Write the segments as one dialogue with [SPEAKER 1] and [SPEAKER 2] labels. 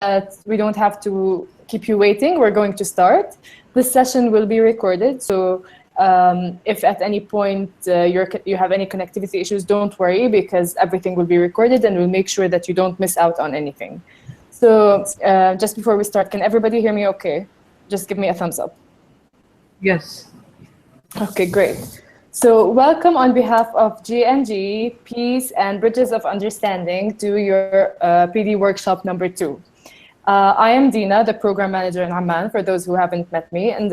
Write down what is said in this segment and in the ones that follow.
[SPEAKER 1] that we don't have to keep you waiting, we're going to start. This session will be recorded, so if at any point you have any connectivity issues, don't worry, because everything will be recorded and we'll make sure that you don't miss out on anything. So just before we start, can everybody hear me okay? Just give me a thumbs up.
[SPEAKER 2] Yes.
[SPEAKER 1] Okay, great. So welcome on behalf of GNG, Peace and Bridges of Understanding to your PD Workshop number 2. I am Dina, the Program Manager in Amman, for those who haven't met me. And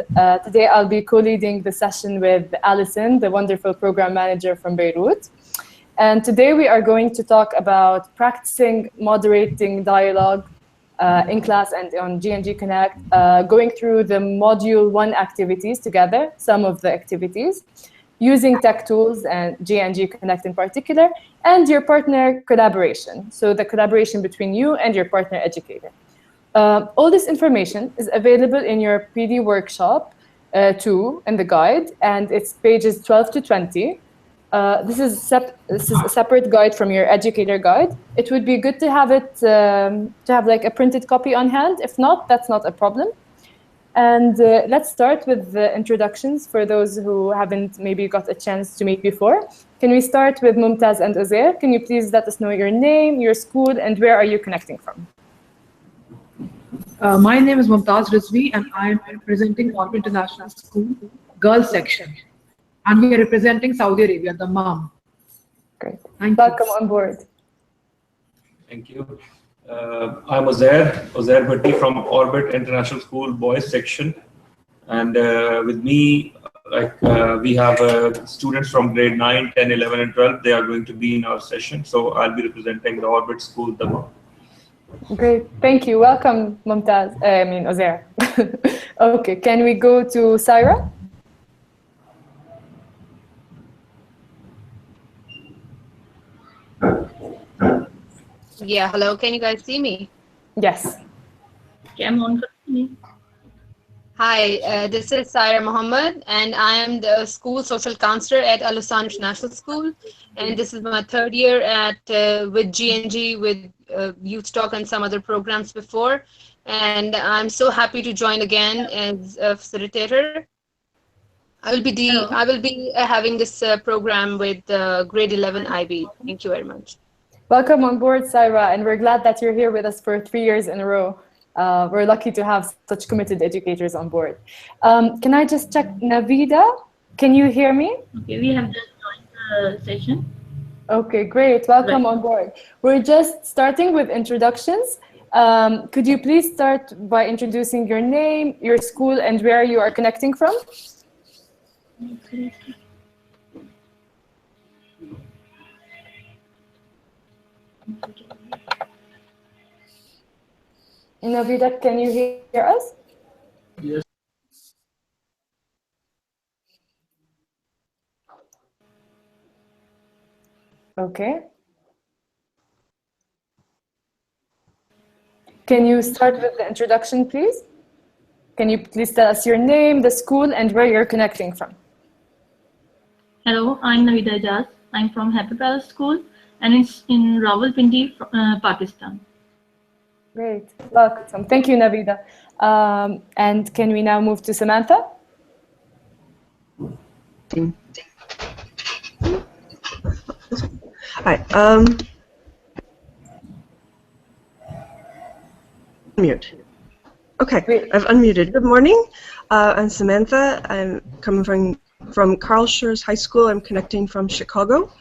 [SPEAKER 1] today I'll be co-leading the session with Alison, the wonderful Program Manager from Beirut. And today we are going to talk about practicing moderating dialogue in class and on GNG Connect, going through the Module 1 activities together, some of the activities, using tech tools and GNG Connect in particular, and your partner collaboration. So the collaboration between you and your partner educator. All this information is available in your PD Workshop 2 in the guide, and it's pages 12 to 20. This is a separate guide from your educator guide. It would be good to have it to have like a printed copy on hand. If not, that's not a problem. And let's start with the introductions for those who haven't maybe got a chance to meet before. Can we start with Mumtaz and Uzair? Can you please let us know your name, your school, and where are you connecting from?
[SPEAKER 2] My name is Mumtaz Rizvi, and I am representing Orbit International School Girls Section. And we are representing Saudi Arabia, the MAM.
[SPEAKER 1] Great. Welcome on board.
[SPEAKER 3] Thank you. I'm Uzair Bhatti from Orbit International School Boys Section. And with me, we have students from grade 9, 10, 11, and 12. They are going to be in our session. So I'll be representing the Orbit School, the MAM.
[SPEAKER 1] Great, thank you. Welcome, Mumtaz. Uzair. Okay, can we go to Syra?
[SPEAKER 4] Yeah, hello. Can you guys see me?
[SPEAKER 1] Yes.
[SPEAKER 4] Hi, this is Syra Mohammed, and I am the school social counselor at Al Hussan International School. And this is my 3rd year at with GNG, with Youth Talk and some other programs before. And I'm so happy to join again as a facilitator. I will be having this program with grade 11 IB. Thank you very much.
[SPEAKER 1] Welcome on board, Syra, and we're glad that you're here with us for 3 years in a row. We're lucky to have such committed educators on board. Can I just check, Navida? Can you hear me?
[SPEAKER 5] Okay, we have just joined the session.
[SPEAKER 1] Okay, great. Welcome on board. We're just starting with introductions. Could you please start by introducing your name, your school, and where you are connecting from? Navida, can you hear us?
[SPEAKER 3] Yes.
[SPEAKER 1] Okay. Can you start with the introduction, please? Can you please tell us your name, the school, and where you're connecting from?
[SPEAKER 5] Hello, I'm Navida Ijaz. I'm from Happy Palace School, and it's in Rawalpindi, Pakistan.
[SPEAKER 1] Great, welcome. Thank you, Navida. And can we now move to Samantha?
[SPEAKER 6] Hi. Mute. Okay, I've unmuted. Good morning. I'm Samantha. I'm coming from Carl Schurz High School. I'm connecting from Chicago,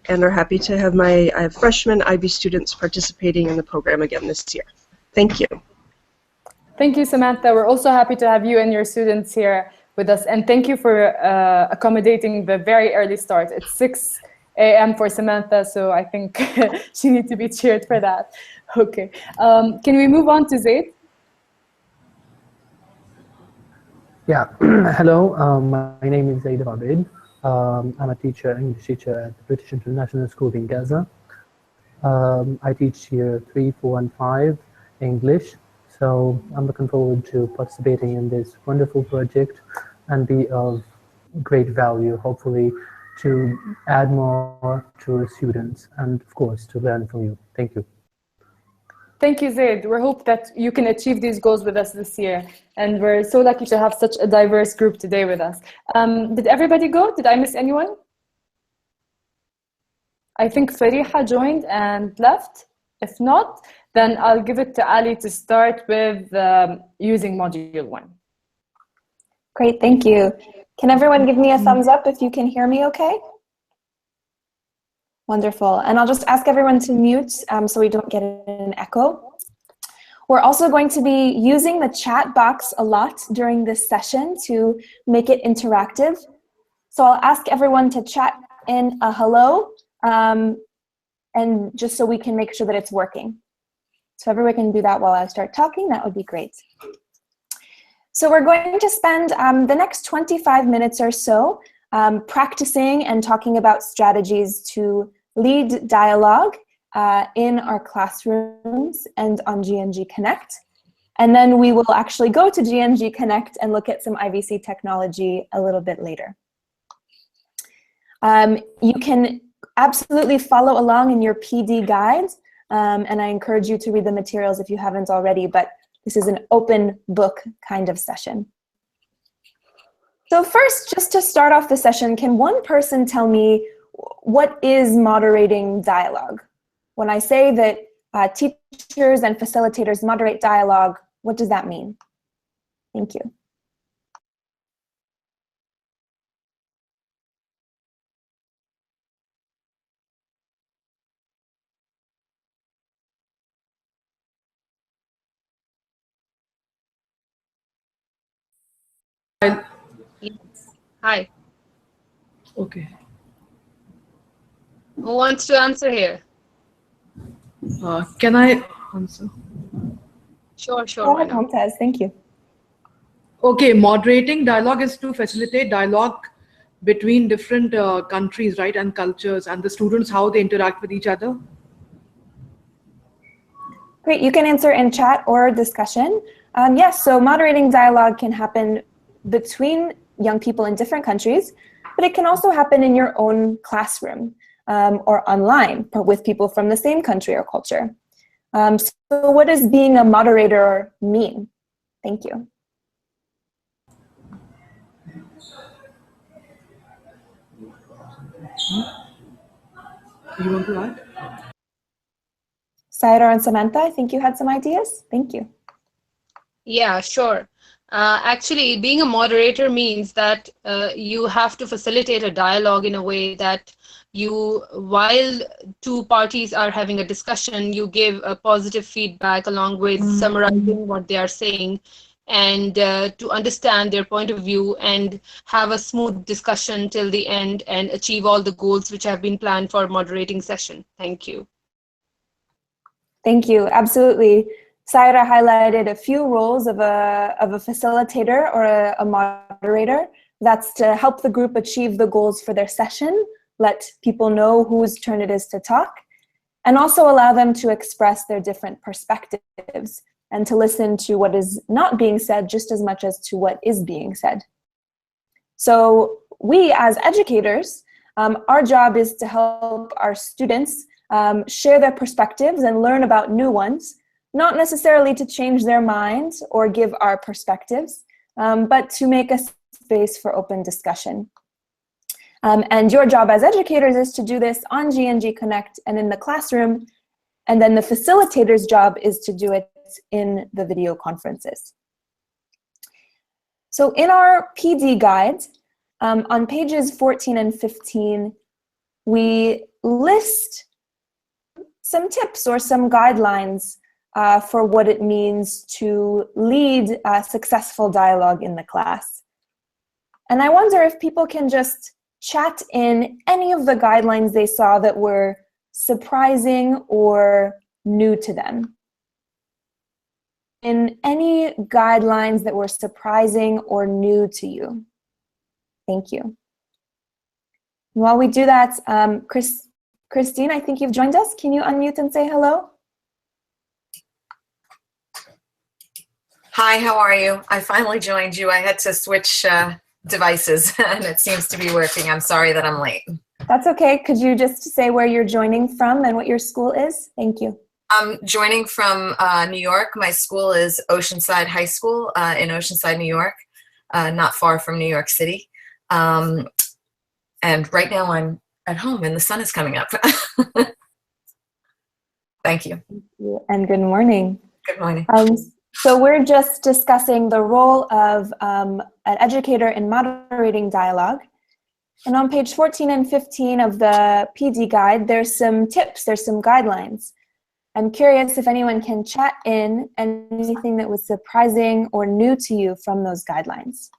[SPEAKER 6] and we're happy to have I have freshman IB students participating in the program again this year. Thank you.
[SPEAKER 1] Thank you, Samantha. We're also happy to have you and your students here with us, and thank you for accommodating the very early start. It's 6 a.m. for Samantha, so I think she needs to be cheered for that. Okay, can we move on to Zaid?
[SPEAKER 7] Yeah, hello, my name is Zaid Abid. I'm a teacher, English teacher at the British International School in Gaza. I teach year 3, 4, and 5 English. So I'm looking forward to participating in this wonderful project and be of great value, hopefully, to add more to our students and, of course, to learn from you. Thank you.
[SPEAKER 1] Thank you, Zaid. We hope that you can achieve these goals with us this year. And we're so lucky to have such a diverse group today with us. Did everybody go? Did I miss anyone? I think Fariha joined and left. If not, then I'll give it to Ali to start with using module 1.
[SPEAKER 8] Great, thank you. Can everyone give me a thumbs up if you can hear me okay? Wonderful. And I'll just ask everyone to mute so we don't get an echo. We're also going to be using the chat box a lot during this session to make it interactive. So I'll ask everyone to chat in a hello, and just so we can make sure that it's working. So everyone can do that while I start talking, that would be great. So we're going to spend the next 25 minutes or so practicing and talking about strategies to lead dialogue in our classrooms and on GNG Connect. And then we will actually go to GNG Connect and look at some IVC technology a little bit later. You can absolutely follow along in your PD guide, and I encourage you to read the materials if you haven't already, but this is an open book kind of session. So first, just to start off the session, can one person tell me what is moderating dialogue? When I say that teachers and facilitators moderate dialogue, what does that mean? Thank you.
[SPEAKER 4] Yes. Hi.
[SPEAKER 2] Okay.
[SPEAKER 4] Who wants to answer here?
[SPEAKER 2] Can I answer?
[SPEAKER 4] Sure, sure.
[SPEAKER 8] Go ahead, Mumtaz. Thank you.
[SPEAKER 2] Okay, moderating dialogue is to facilitate dialogue between different countries, right, and cultures, and the students, how they interact with each other.
[SPEAKER 8] Great, you can answer in chat or discussion. Yes, so moderating dialogue can happen between young people in different countries, but it can also happen in your own classroom or online with people from the same country or culture. So what does being a moderator mean? Thank you.
[SPEAKER 2] You want to add?
[SPEAKER 8] Saira and Samantha, I think you had some ideas. Thank you.
[SPEAKER 4] Yeah, sure. Actually, being a moderator means that you have to facilitate a dialogue in a way that while two parties are having a discussion, you give a positive feedback along with summarizing what they are saying, and to understand their point of view and have a smooth discussion till the end and achieve all the goals which have been planned for moderating session. Thank you.
[SPEAKER 8] Thank you, absolutely. Saira highlighted a few roles of a facilitator or a moderator. That's to help the group achieve the goals for their session, let people know whose turn it is to talk, and also allow them to express their different perspectives and to listen to what is not being said just as much as to what is being said. So we as educators, our job is to help our students share their perspectives and learn about new ones, not necessarily to change their minds or give our perspectives, but to make a space for open discussion. And your job as educators is to do this on GNG Connect and in the classroom, and then the facilitator's job is to do it in the video conferences. So in our PD guide, on pages 14 and 15, we list some tips or some guidelines for what it means to lead a successful dialogue in the class. And I wonder if people can just chat in any of the guidelines they saw that were surprising or new to them. In any guidelines that were surprising or new to you. Thank you. While we do that, Christine, I think you've joined us. Can you unmute and say hello?
[SPEAKER 9] Hi, how are you? I finally joined you. I had to switch devices and it seems to be working. I'm sorry that I'm late.
[SPEAKER 8] That's okay. Could you just say where you're joining from and what your school is? Thank you.
[SPEAKER 9] I'm joining from New York. My school is Oceanside High School in Oceanside, New York, not far from New York City. And right now I'm at home and the sun is coming up. Thank you.
[SPEAKER 8] Thank you. And good morning.
[SPEAKER 9] Good morning.
[SPEAKER 8] So we're just discussing the role of an educator in moderating dialogue. And on page 14 and 15 of the PD guide, there's some tips, there's some guidelines. I'm curious if anyone can chat in anything that was surprising or new to you from those guidelines.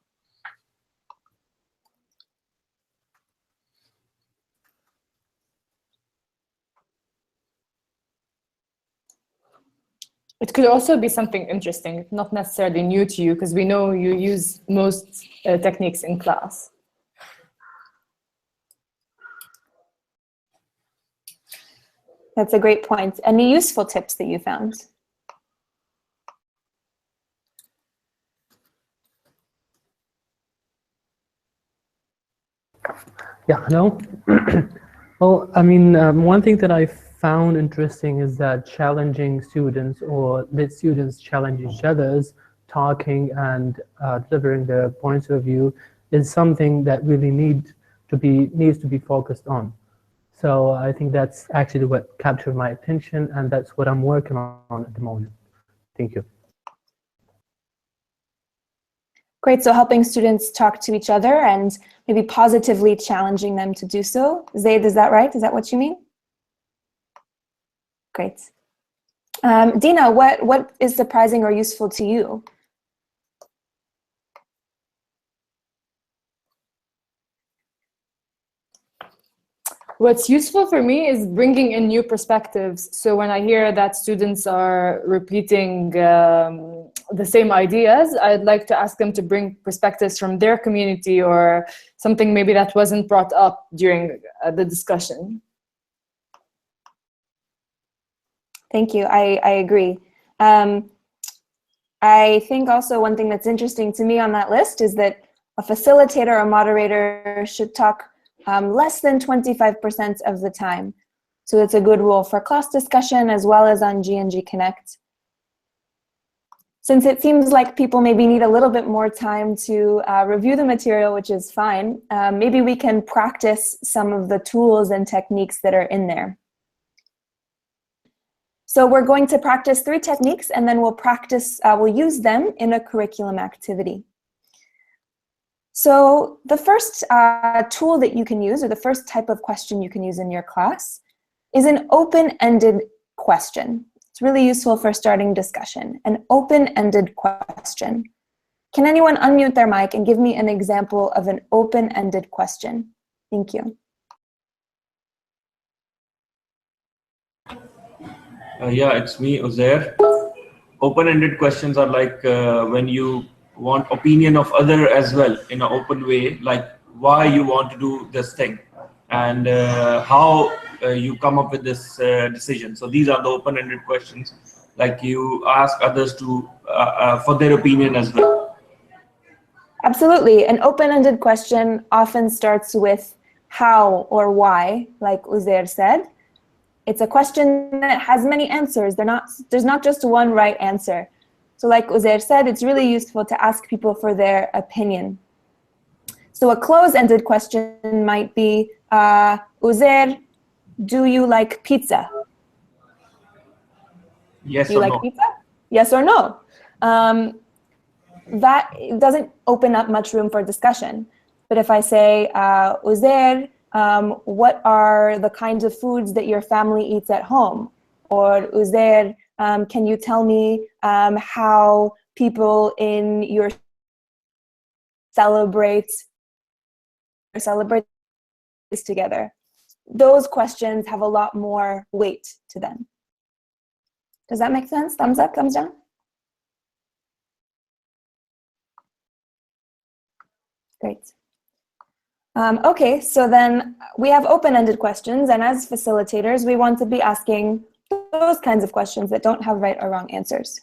[SPEAKER 1] It could also be something interesting, not necessarily new to you, because we know you use most techniques in class.
[SPEAKER 8] That's a great point. Any useful tips that you found?
[SPEAKER 7] Yeah, hello. Well, I mean, one thing that I found interesting is that challenging students or let students challenge each other's talking and delivering their points of view is something that really needs to be focused on. So I think that's actually what captured my attention, and that's what I'm working on at the moment. Thank you.
[SPEAKER 8] Great, so helping students talk to each other and maybe positively challenging them to do so. Zaid, is that right? Is that what you mean? Great. Dina, what is surprising or useful to you?
[SPEAKER 1] What's useful for me is bringing in new perspectives. So when I hear that students are repeating the same ideas, I'd like to ask them to bring perspectives from their community or something maybe that wasn't brought up during the discussion.
[SPEAKER 8] Thank you, I agree. I think also one thing that's interesting to me on that list is that a facilitator or moderator should talk less than 25% of the time. So it's a good rule for class discussion as well as on G&G Connect. Since it seems like people maybe need a little bit more time to review the material, which is fine, maybe we can practice some of the tools and techniques that are in there. So we're going to practice 3 techniques and then we'll use them in a curriculum activity. So the first tool that you can use, or the first type of question you can use in your class, is an open-ended question. It's really useful for starting discussion, an open-ended question. Can anyone unmute their mic and give me an example of an open-ended question? Thank you.
[SPEAKER 3] Yeah, it's me, Uzair. Open-ended questions are like when you want opinion of other as well in an open way, like why you want to do this thing and how you come up with this decision. So these are the open-ended questions, like you ask others to for their opinion as well.
[SPEAKER 8] Absolutely. An open-ended question often starts with how or why, like Uzair said. It's a question that has many answers. There's not just one right answer. So like Uzair said, it's really useful to ask people for their opinion. So a close-ended question might be, Uzair, do you like pizza?
[SPEAKER 3] Yes
[SPEAKER 8] do you
[SPEAKER 3] or
[SPEAKER 8] like
[SPEAKER 3] no?
[SPEAKER 8] Pizza? Yes or no? That doesn't open up much room for discussion. But if I say, Uzair, what are the kinds of foods that your family eats at home? Or Uzair, can you tell me how people in your celebrate this together? Those questions have a lot more weight to them. Does that make sense? Thumbs up, thumbs down? Great. Okay, so then we have open-ended questions, and as facilitators, we want to be asking those kinds of questions that don't have right or wrong answers.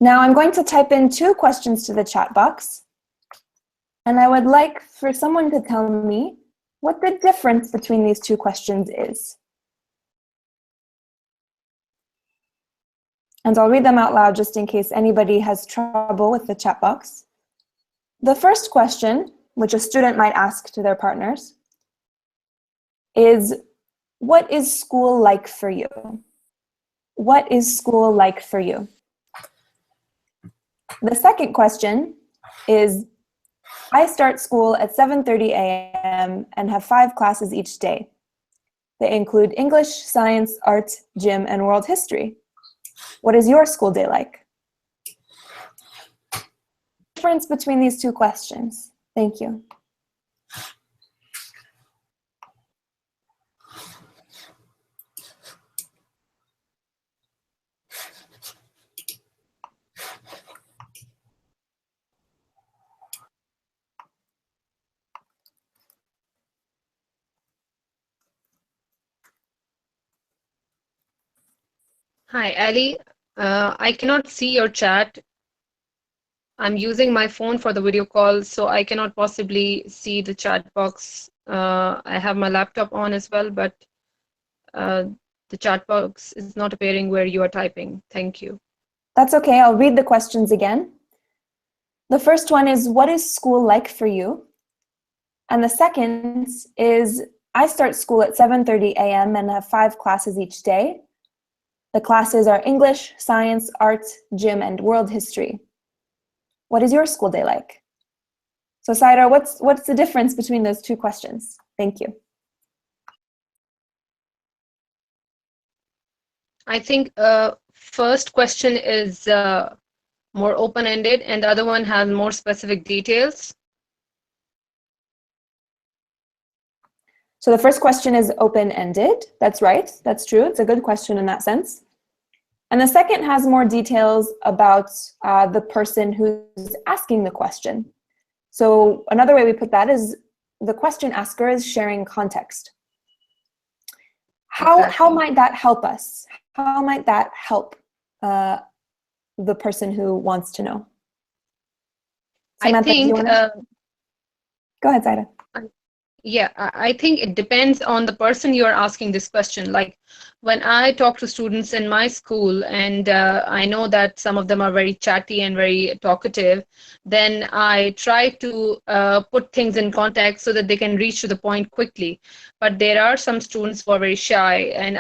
[SPEAKER 8] Now I'm going to type in 2 questions to the chat box, and I would like for someone to tell me what the difference between these 2 questions is. And I'll read them out loud just in case anybody has trouble with the chat box. The first question, which a student might ask to their partners, is, what is school like for you? What is school like for you? The second question is, I start school at 7:30 a.m. and have 5 classes each day. They include English, science, art, gym, and world history. What is your school day like? Difference between these two questions. Thank you.
[SPEAKER 4] Hi, Ali. I cannot see your chat. I'm using my phone for the video call, so I cannot possibly see the chat box. I have my laptop on as well, but the chat box is not appearing where you are typing. Thank you.
[SPEAKER 8] That's okay. I'll read the questions again. The first one is, what is school like for you? And the second is, I start school at 7:30 a.m. and have 5 classes each day. The classes are English, science, art, gym, and world history. What is your school day like? So Saira, what's the difference between those two questions? Thank you.
[SPEAKER 4] I think first question is more open-ended, and the other one has more specific details.
[SPEAKER 8] So the first question is open-ended. That's right. That's true. It's a good question in that sense. And the second has more details about the person who's asking the question. So another way we put that is the question asker is sharing context. How might that help us? How might that help the person who wants to know? Samantha,
[SPEAKER 4] I think,
[SPEAKER 8] go ahead, Zaida.
[SPEAKER 4] Yeah, I think it depends on the person you are asking this question. Like when I talk to students in my school, and I know that some of them are very chatty and very talkative, then I try to put things in context so that they can reach to the point quickly. But there are some students who are very shy, and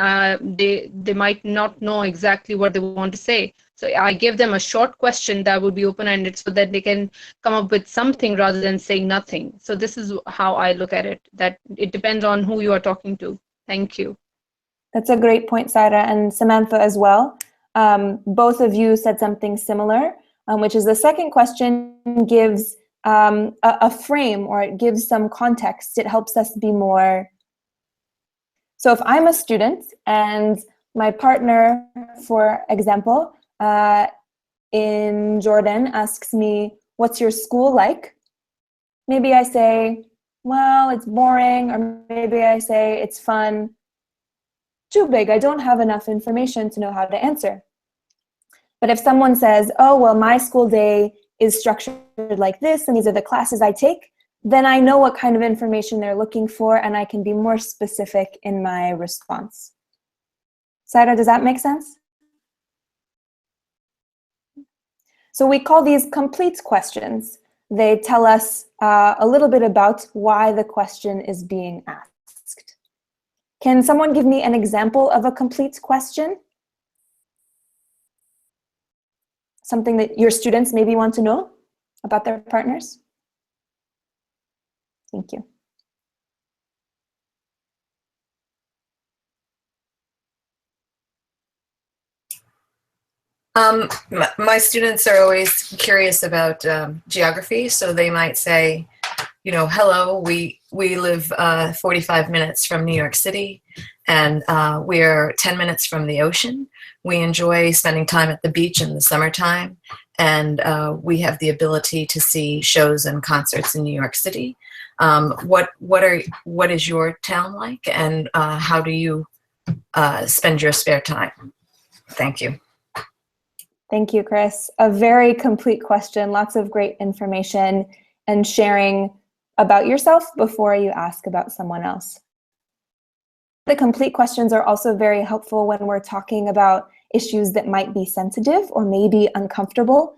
[SPEAKER 4] they might not know exactly what they want to say. So I give them a short question that would be open-ended so that they can come up with something rather than saying nothing. So this is how I look at it, that it depends on who you are talking to. Thank you.
[SPEAKER 8] That's a great point, Saira, and Samantha as well. Both of you said something similar, which is the second question gives a frame, or it gives some context. It helps us be more. So if I'm a student and my partner, for example, in Jordan asks me, what's your school like? Maybe I say, well, it's boring, or maybe I say, it's fun. Too big, I don't have enough information to know how to answer. But if someone says, oh, well, my school day is structured like this, and these are the classes I take, then I know what kind of information they're looking for, and I can be more specific in my response. Saira, does that make sense? So we call these complete questions. They tell us a little bit about why the question is being asked. Can someone give me an example of a complete question? Something that your students maybe want to know about their partners? Thank you.
[SPEAKER 9] My students are always curious about geography, so they might say, you know, hello, we live 45 minutes from New York City, and we're 10 minutes from the ocean. We enjoy spending time at the beach in the summertime, and we have the ability to see shows and concerts in New York City. What is your town like, and how do you spend your spare time? Thank you.
[SPEAKER 8] Thank you, Chris. A very complete question, lots of great information, and sharing about yourself before you ask about someone else. The complete questions are also very helpful when we're talking about issues that might be sensitive or maybe uncomfortable.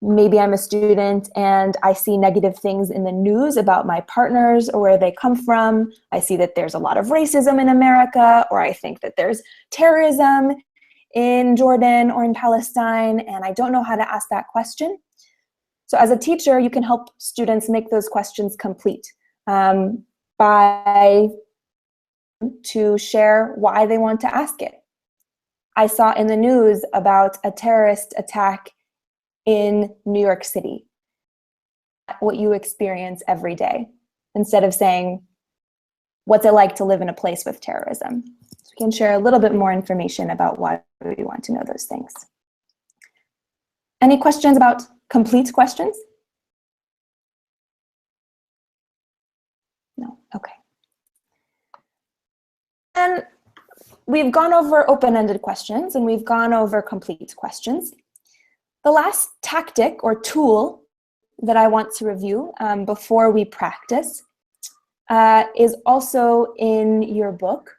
[SPEAKER 8] Maybe I'm a student and I see negative things in the news about my partners or where they come from. I see that there's a lot of racism in America, or I think that there's terrorism in Jordan or in Palestine, and I don't know how to ask that question. So as a teacher, you can help students make those questions complete by to share why they want to ask it. I saw in the news about a terrorist attack in New York City, what you experience every day, instead of saying, what's it like to live in a place with terrorism? So we can share a little bit more information about why we want to know those things. Any questions about complete questions? No, okay. And we've gone over open-ended questions and we've gone over complete questions. The last tactic or tool that I want to review before we practice is also in your book.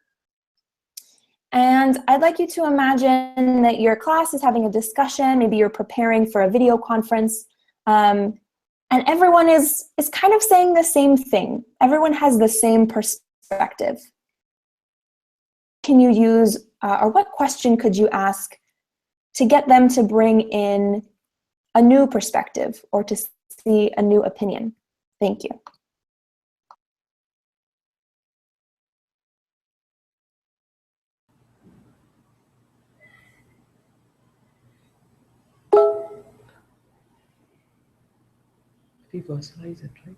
[SPEAKER 8] And I'd like you to imagine that your class is having a discussion, maybe you're preparing for a video conference, and everyone is kind of saying the same thing. Everyone has the same perspective. Can you use, or what question could you ask to get them to bring in a new perspective or to see a new opinion? Thank you.
[SPEAKER 2] Personalize it, right?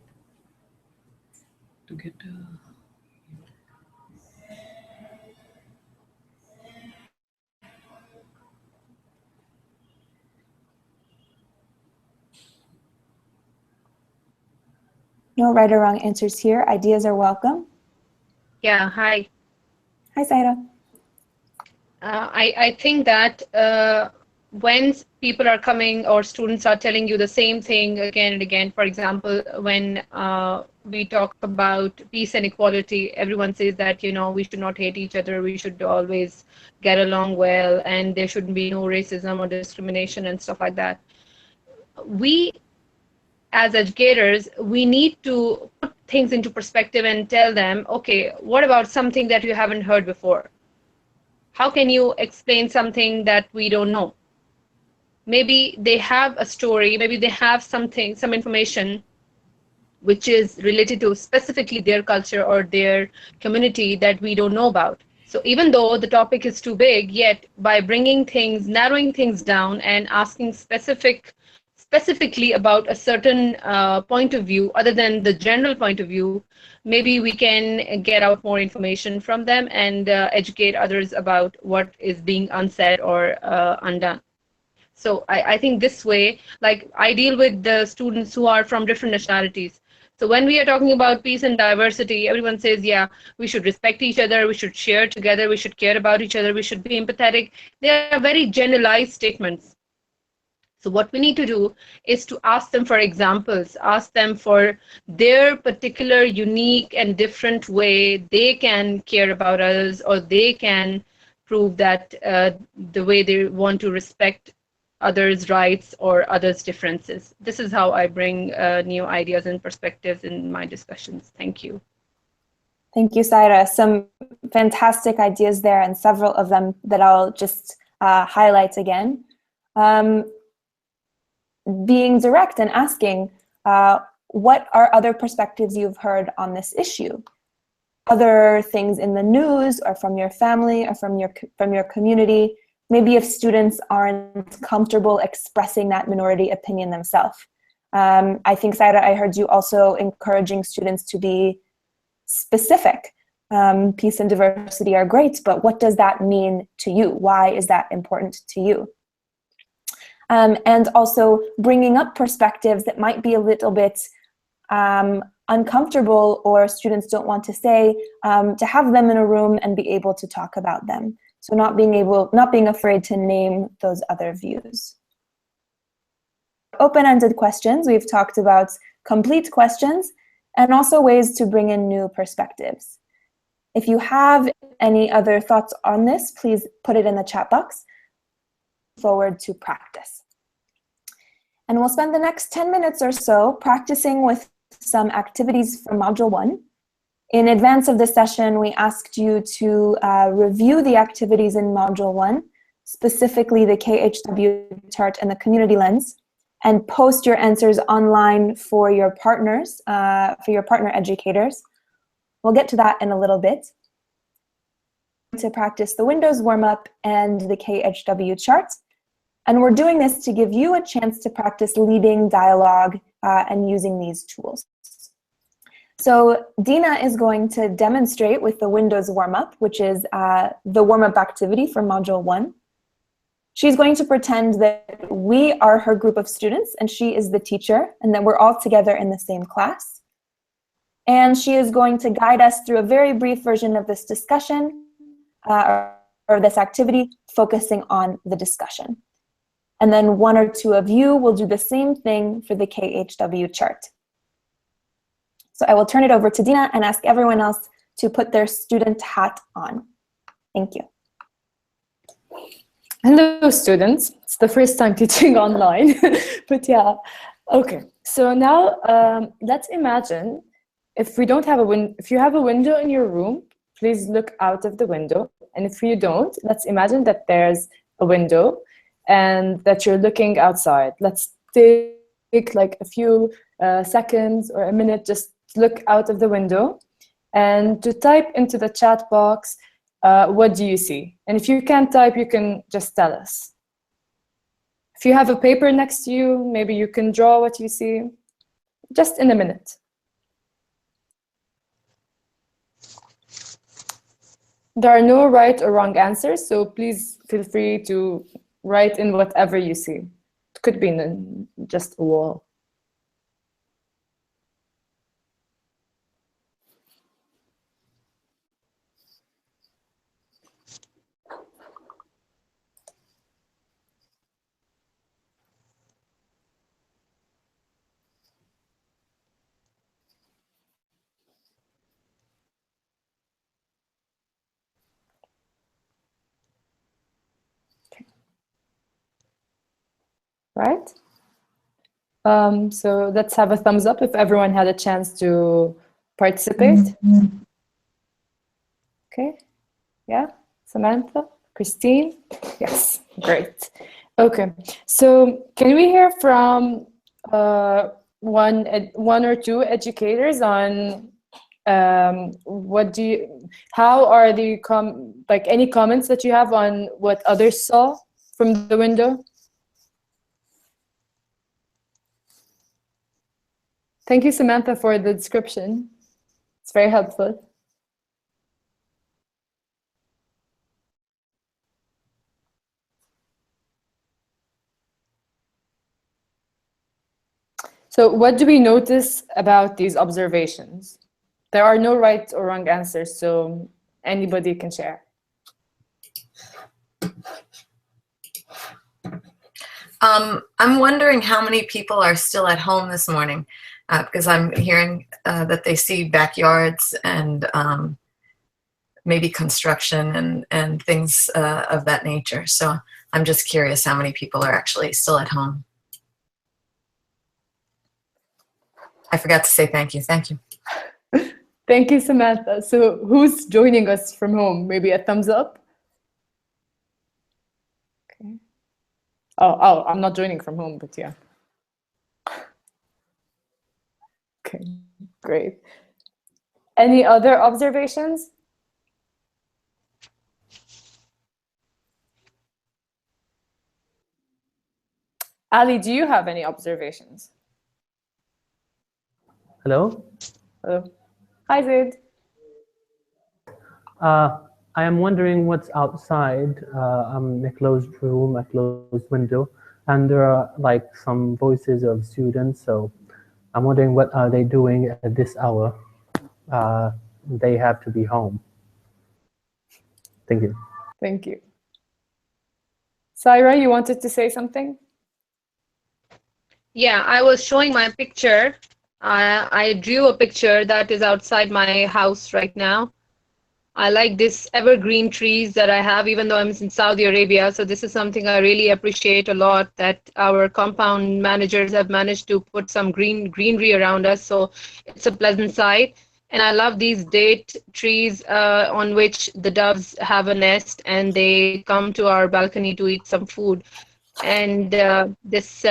[SPEAKER 2] To get
[SPEAKER 8] No right or wrong answers here. Ideas are welcome.
[SPEAKER 4] Yeah, hi.
[SPEAKER 8] Hi, Saira.
[SPEAKER 4] I think that when people are coming or students are telling you the same thing again and again, for example, when we talk about peace and equality, everyone says that, you know, we should not hate each other, we should always get along well, and there shouldn't be no racism or discrimination and stuff like that. We, as educators, we need to put things into perspective and tell them, okay, what about something that you haven't heard before? How can you explain something that we don't know? Maybe they have a story, maybe they have something, some information which is related to specifically their culture or their community that we don't know about. So even though the topic is too big, yet by bringing things, narrowing things down and asking specifically about a certain point of view other than the general point of view, maybe we can get out more information from them and educate others about what is being unsaid or undone. So I think this way, like I deal with the students who are from different nationalities. So when we are talking about peace and diversity, everyone says, yeah, we should respect each other, we should share together, we should care about each other, we should be empathetic. They are very generalized statements. So what we need to do is to ask them for examples, ask them for their particular unique and different way they can care about others, or they can prove that the way they want to respect others' rights or others' differences. This is how I bring new ideas and perspectives in my discussions. Thank you.
[SPEAKER 8] Thank you, Saira. Some fantastic ideas there, and several of them that I'll just highlight again. Being direct and asking, what are other perspectives you've heard on this issue? Other things in the news or from your family or from your community. Maybe if students aren't comfortable expressing that minority opinion themselves. I think, Saira, I heard you also encouraging students to be specific. Peace and diversity are great, but what does that mean to you? Why is that important to you? And also bringing up perspectives that might be a little bit uncomfortable or students don't want to say, to have them in a room and be able to talk about them. So not being afraid to name those other views. Open-ended questions, we've talked about complete questions and also ways to bring in new perspectives. If you have any other thoughts on this, please put it in the chat box. Forward to practice. And we'll spend the next 10 minutes or so practicing with some activities from Module 1. In advance of the session, we asked you to review the activities in Module 1, specifically the KHW chart and the community lens, and post your answers online for your partners, for your partner educators. We'll get to that in a little bit. To practice the Windows warm-up and the KHW chart. And we're doing this to give you a chance to practice leading dialogue and using these tools. So Dina is going to demonstrate with the Windows warm-up, which is the warm-up activity for Module 1. She's going to pretend that we are her group of students and she is the teacher, and that we're all together in the same class. And she is going to guide us through a very brief version of this discussion or this activity, focusing on the discussion. And then one or two of you will do the same thing for the KHW chart. So I will turn it over to Dina and ask everyone else to put their student hat on. Thank you.
[SPEAKER 1] Hello, students. It's the first time teaching online, but yeah. Okay, so now let's imagine if we don't have if you have a window in your room, please look out of the window. And if you don't, let's imagine that there's a window and that you're looking outside. Let's take like a few seconds or a minute, just look out of the window and to type into the chat box, what do you see? And if you can't type, you can just tell us. If you have a paper next to you, maybe you can draw what you see, just in a minute. There are no right or wrong answers, so please feel free to write in whatever you see. It could be just a wall. Right? So let's have a thumbs up if everyone had a chance to participate. Okay, yeah, Samantha, Christine, yes, great. Okay, so can we hear from one or two educators on how are the like any comments that you have on what others saw from the window? Thank you, Samantha, for the description. It's very helpful. So what do we notice about these observations? There are no right or wrong answers, so anybody can share.
[SPEAKER 9] I'm wondering how many people are still at home this morning, because I'm hearing that they see backyards and maybe construction and things of that nature. So I'm just curious how many people are actually still at home. I forgot to say thank you. Thank you.
[SPEAKER 1] Thank you, Samantha. So who's joining us from home? Maybe a thumbs up? Okay. Oh, I'm not joining from home, but yeah. Okay, great. Any other observations? Ali, do you have any observations?
[SPEAKER 7] Hello?
[SPEAKER 1] Hello. Hi, Zaid.
[SPEAKER 7] I am wondering what's outside. I'm in a closed room, a closed window, and there are like some voices of students. So I'm wondering what are they doing at this hour? They have to be home. Thank you.
[SPEAKER 1] Thank you. Saira, you wanted to say something?
[SPEAKER 4] Yeah, I was showing my picture. I drew a picture that is outside my house right now. I like this evergreen trees that I have, even though I'm in Saudi Arabia. So this is something I really appreciate a lot, that our compound managers have managed to put some greenery around us. So it's a pleasant sight. And I love these date trees on which the doves have a nest and they come to our balcony to eat some food. And this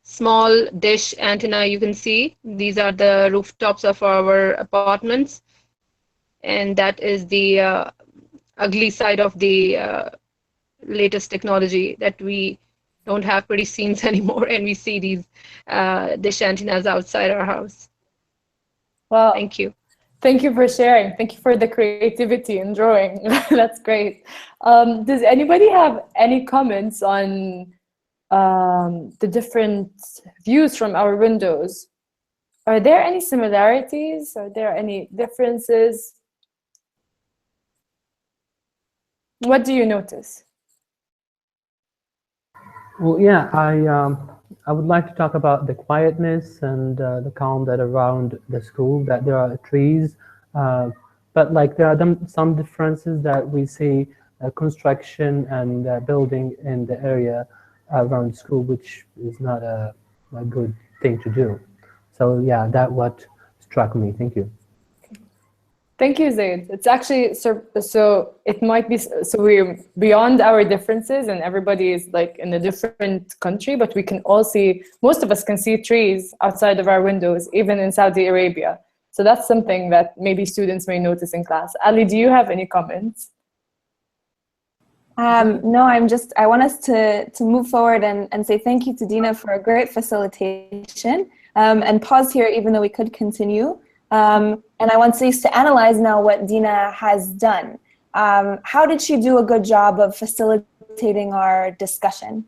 [SPEAKER 4] small dish antenna you can see, these are the rooftops of our apartments. And that is the ugly side of the latest technology, that we don't have pretty scenes anymore and we see these dish antennas outside our house.
[SPEAKER 1] Well,
[SPEAKER 4] thank you.
[SPEAKER 1] Thank you for sharing. Thank you for the creativity in drawing. That's great. Does anybody have any comments on the different views from our windows? Are there any similarities? Are there any differences? What do you notice?
[SPEAKER 7] Well, yeah, I would like to talk about the quietness and the calm that around the school, that there are trees, but like there are some differences that we see construction and building in the area around school, which is not a good thing to do. So yeah, that what struck me. Thank you.
[SPEAKER 1] Thank you, Zaid. It's actually so it might be so we're beyond our differences and everybody is like in a different country, but we can all see, most of us can see trees outside of our windows, even in Saudi Arabia. So that's something that maybe students may notice in class. Ali, do you have any comments?
[SPEAKER 8] No, I want us to move forward and say thank you to Dina for a great facilitation, and pause here even though we could continue. And I want us to analyze now what Dina has done. How did she do a good job of facilitating our discussion?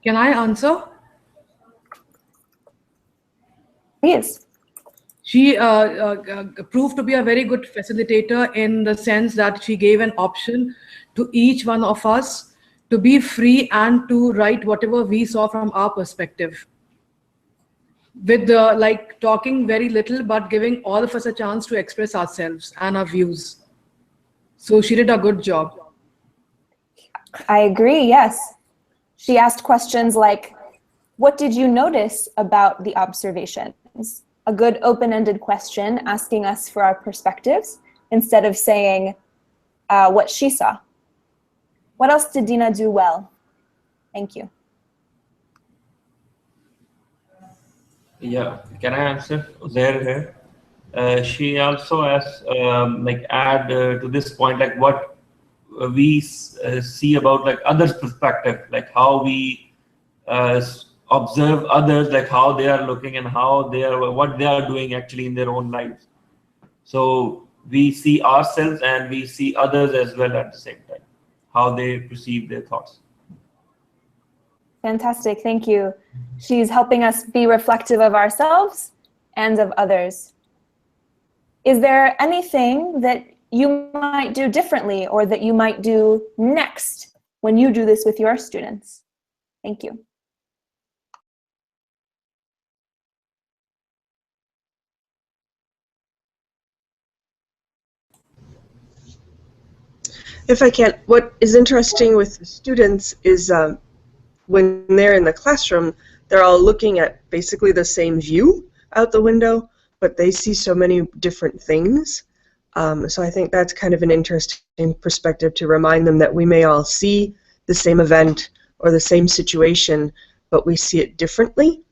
[SPEAKER 2] Can I answer?
[SPEAKER 8] Please.
[SPEAKER 2] She proved to be a very good facilitator in the sense that she gave an option to each one of us to be free and to write whatever we saw from our perspective. With like talking very little, but giving all of us a chance to express ourselves and our views. So she did a good job.
[SPEAKER 8] I agree, yes. She asked questions like, what did you notice about the observations? A good open-ended question asking us for our perspectives instead of saying what she saw. What else did Dina do well? Thank you.
[SPEAKER 3] Yeah, can I answer? There, she also asked, like, add to this point, like what we see about like others' perspective, like how we observe others, like how they are looking and how they are, what they are doing actually in their own lives. So we see ourselves and we see others as well at the same time, how they perceive their thoughts.
[SPEAKER 8] Fantastic, thank you. She's helping us be reflective of ourselves and of others. Is there anything that you might do differently or that you might do next when you do this with your students? Thank you.
[SPEAKER 6] If I can, what is interesting with the students is when they're in the classroom, they're all looking at basically the same view out the window, but they see so many different things. So I think that's kind of an interesting perspective to remind them that we may all see the same event or the same situation, but we see it differently.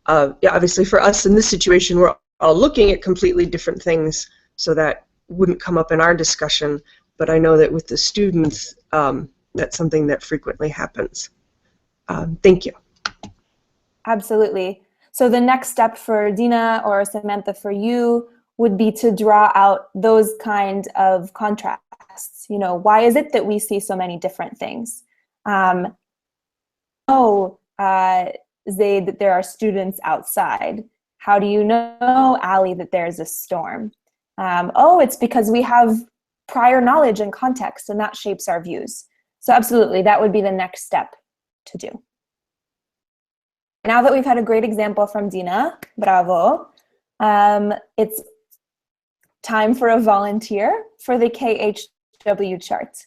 [SPEAKER 6] Yeah, obviously for us in this situation, we're all looking at completely different things, so that wouldn't come up in our discussion, but I know that with the students, that's something that frequently happens. Thank you.
[SPEAKER 8] Absolutely. So the next step for Dina or Samantha for you would be to draw out those kind of contrasts. You know, why is it that we see so many different things? Zaid, that there are students outside. How do you know, Ali, that there's a storm? Oh, it's because we have prior knowledge and context, and that shapes our views. So absolutely, that would be the next step to do. Now that we've had a great example from Dina, bravo, It's time for a volunteer for the KHW chart.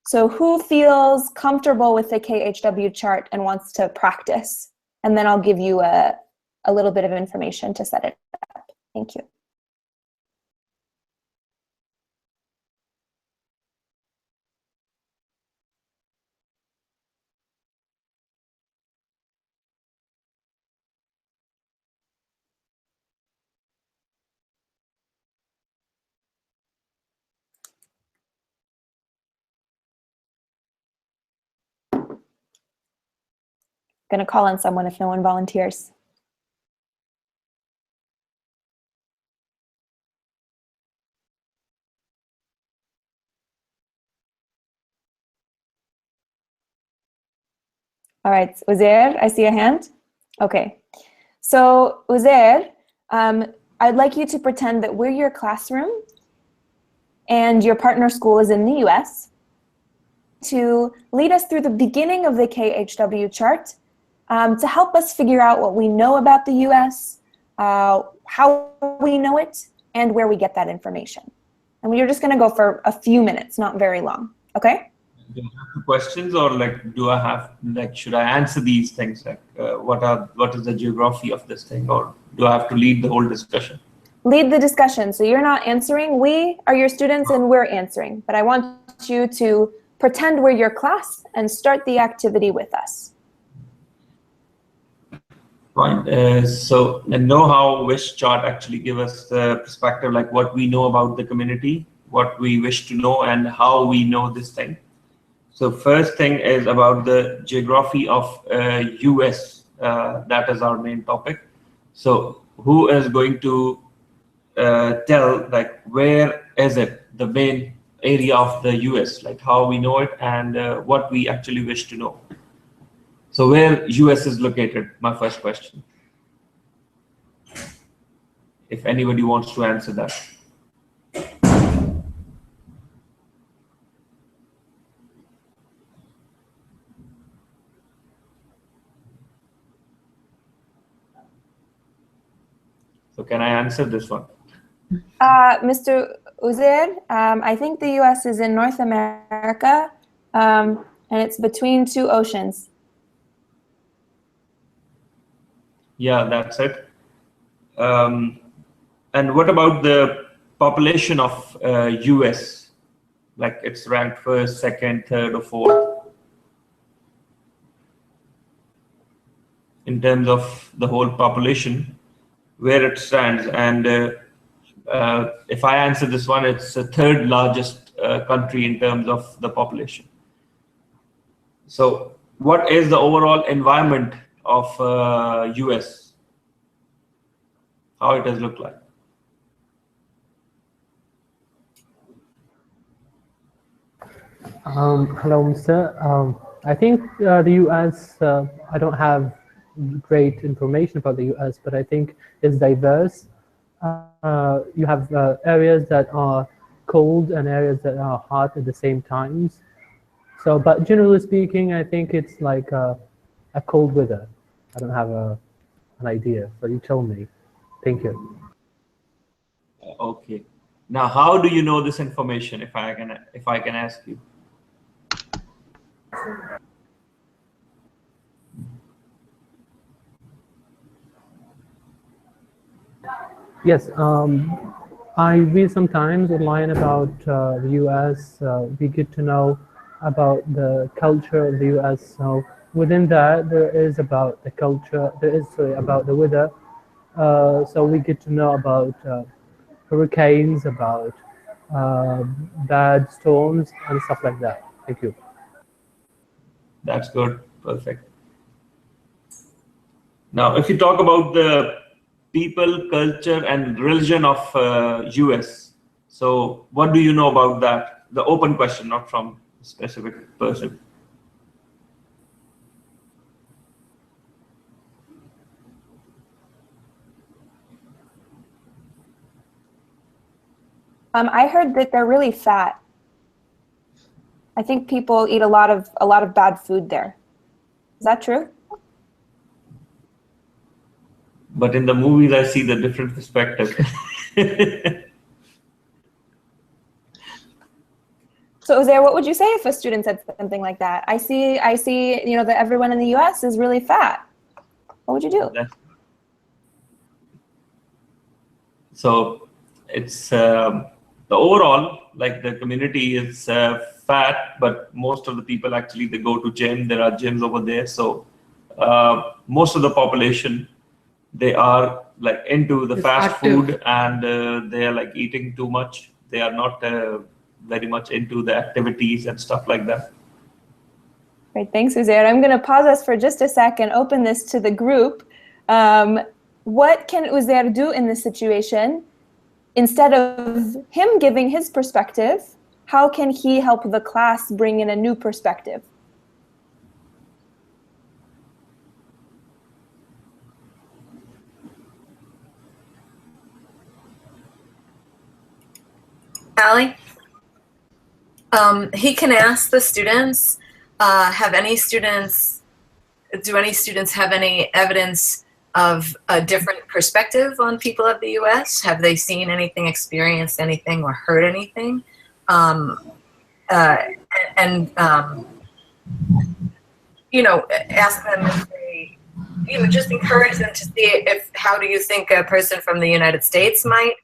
[SPEAKER 8] So who feels comfortable with the KHW chart and wants to practice? And then I'll give you a little bit of information to set it up. Thank you. Gonna call on someone if no one volunteers. All right, Uzair, I see a hand. Okay, so Uzair, I'd like you to pretend that we're your classroom and your partner school is in the US to lead us through the beginning of the KHW chart to help us figure out what we know about the US, how we know it, and where we get that information. And we're just gonna go for a few minutes, not very long, okay?
[SPEAKER 3] Do you have questions, or like, do I have, like, should I answer these things? Like, what is the geography of this thing, or do I have to lead the whole discussion?
[SPEAKER 8] Lead the discussion. So you're not answering. We are your students and we're answering. But I want you to pretend we're your class and start the activity with us.
[SPEAKER 3] Fine. So I know how wish chart actually give us the perspective, like what we know about the community, what we wish to know, and how we know this thing. So first thing is about the geography of US. That is our main topic. So who is going to tell, like, where is it, the main area of the US, like how we know it and what we actually wish to know. So where US is located, my first question. If anybody wants to answer that. So can I answer this one?
[SPEAKER 8] Mr. Uzair, I think the US is in North America, and it's between two oceans.
[SPEAKER 3] Yeah, that's it. And what about the population of US? Like it's ranked first, second, third, or fourth in terms of the whole population, where it stands. And if I answer this one, it's the third largest country in terms of the population. So what is the overall environment of US? How it does look like?
[SPEAKER 7] Hello, Mr. I think the US, I don't have great information about the US, but I think it's diverse. You have areas that are cold and areas that are hot at the same times. So, but generally speaking, I think it's like a cold weather. I don't have an idea, so you tell me. Thank you.
[SPEAKER 3] Okay. Now, how do you know this information, if I can ask you?
[SPEAKER 7] Yes, I read sometimes online about the US. We get to know about the culture of the US. So within that, there is about the culture. There is about the weather. So we get to know about hurricanes, about bad storms, and stuff like that. Thank you.
[SPEAKER 3] That's good. Perfect. Now, if you talk about the people, culture, and religion of US, so what do you know about that? The open question, not from a specific person.
[SPEAKER 8] I heard that they're really fat. I think people eat a lot of bad food there. Is that true?
[SPEAKER 3] but in the movies I see the different perspective.
[SPEAKER 8] So Uzair, what would you say if a student said something like that? I see, you know, that everyone in the US is really fat. What would you do?
[SPEAKER 3] So it's the overall, like the community is fat, but most of the people actually, they go to gym. There are gyms over there. So most of the population, they are like into the fast food, and they are like eating too much. They are not very much into the activities and stuff like that.
[SPEAKER 8] Great, thanks, Uzair. I'm going to pause us for just a sec and open this to the group. What can Uzair do in this situation? Instead of him giving his perspective, how can he help the class bring in a new perspective?
[SPEAKER 9] Ali? He can ask the students, do any students have any evidence of a different perspective on people of the US? Have they seen anything, experienced anything, or heard anything? You know, ask them if they, you know, just encourage them to see how do you think a person from the United States might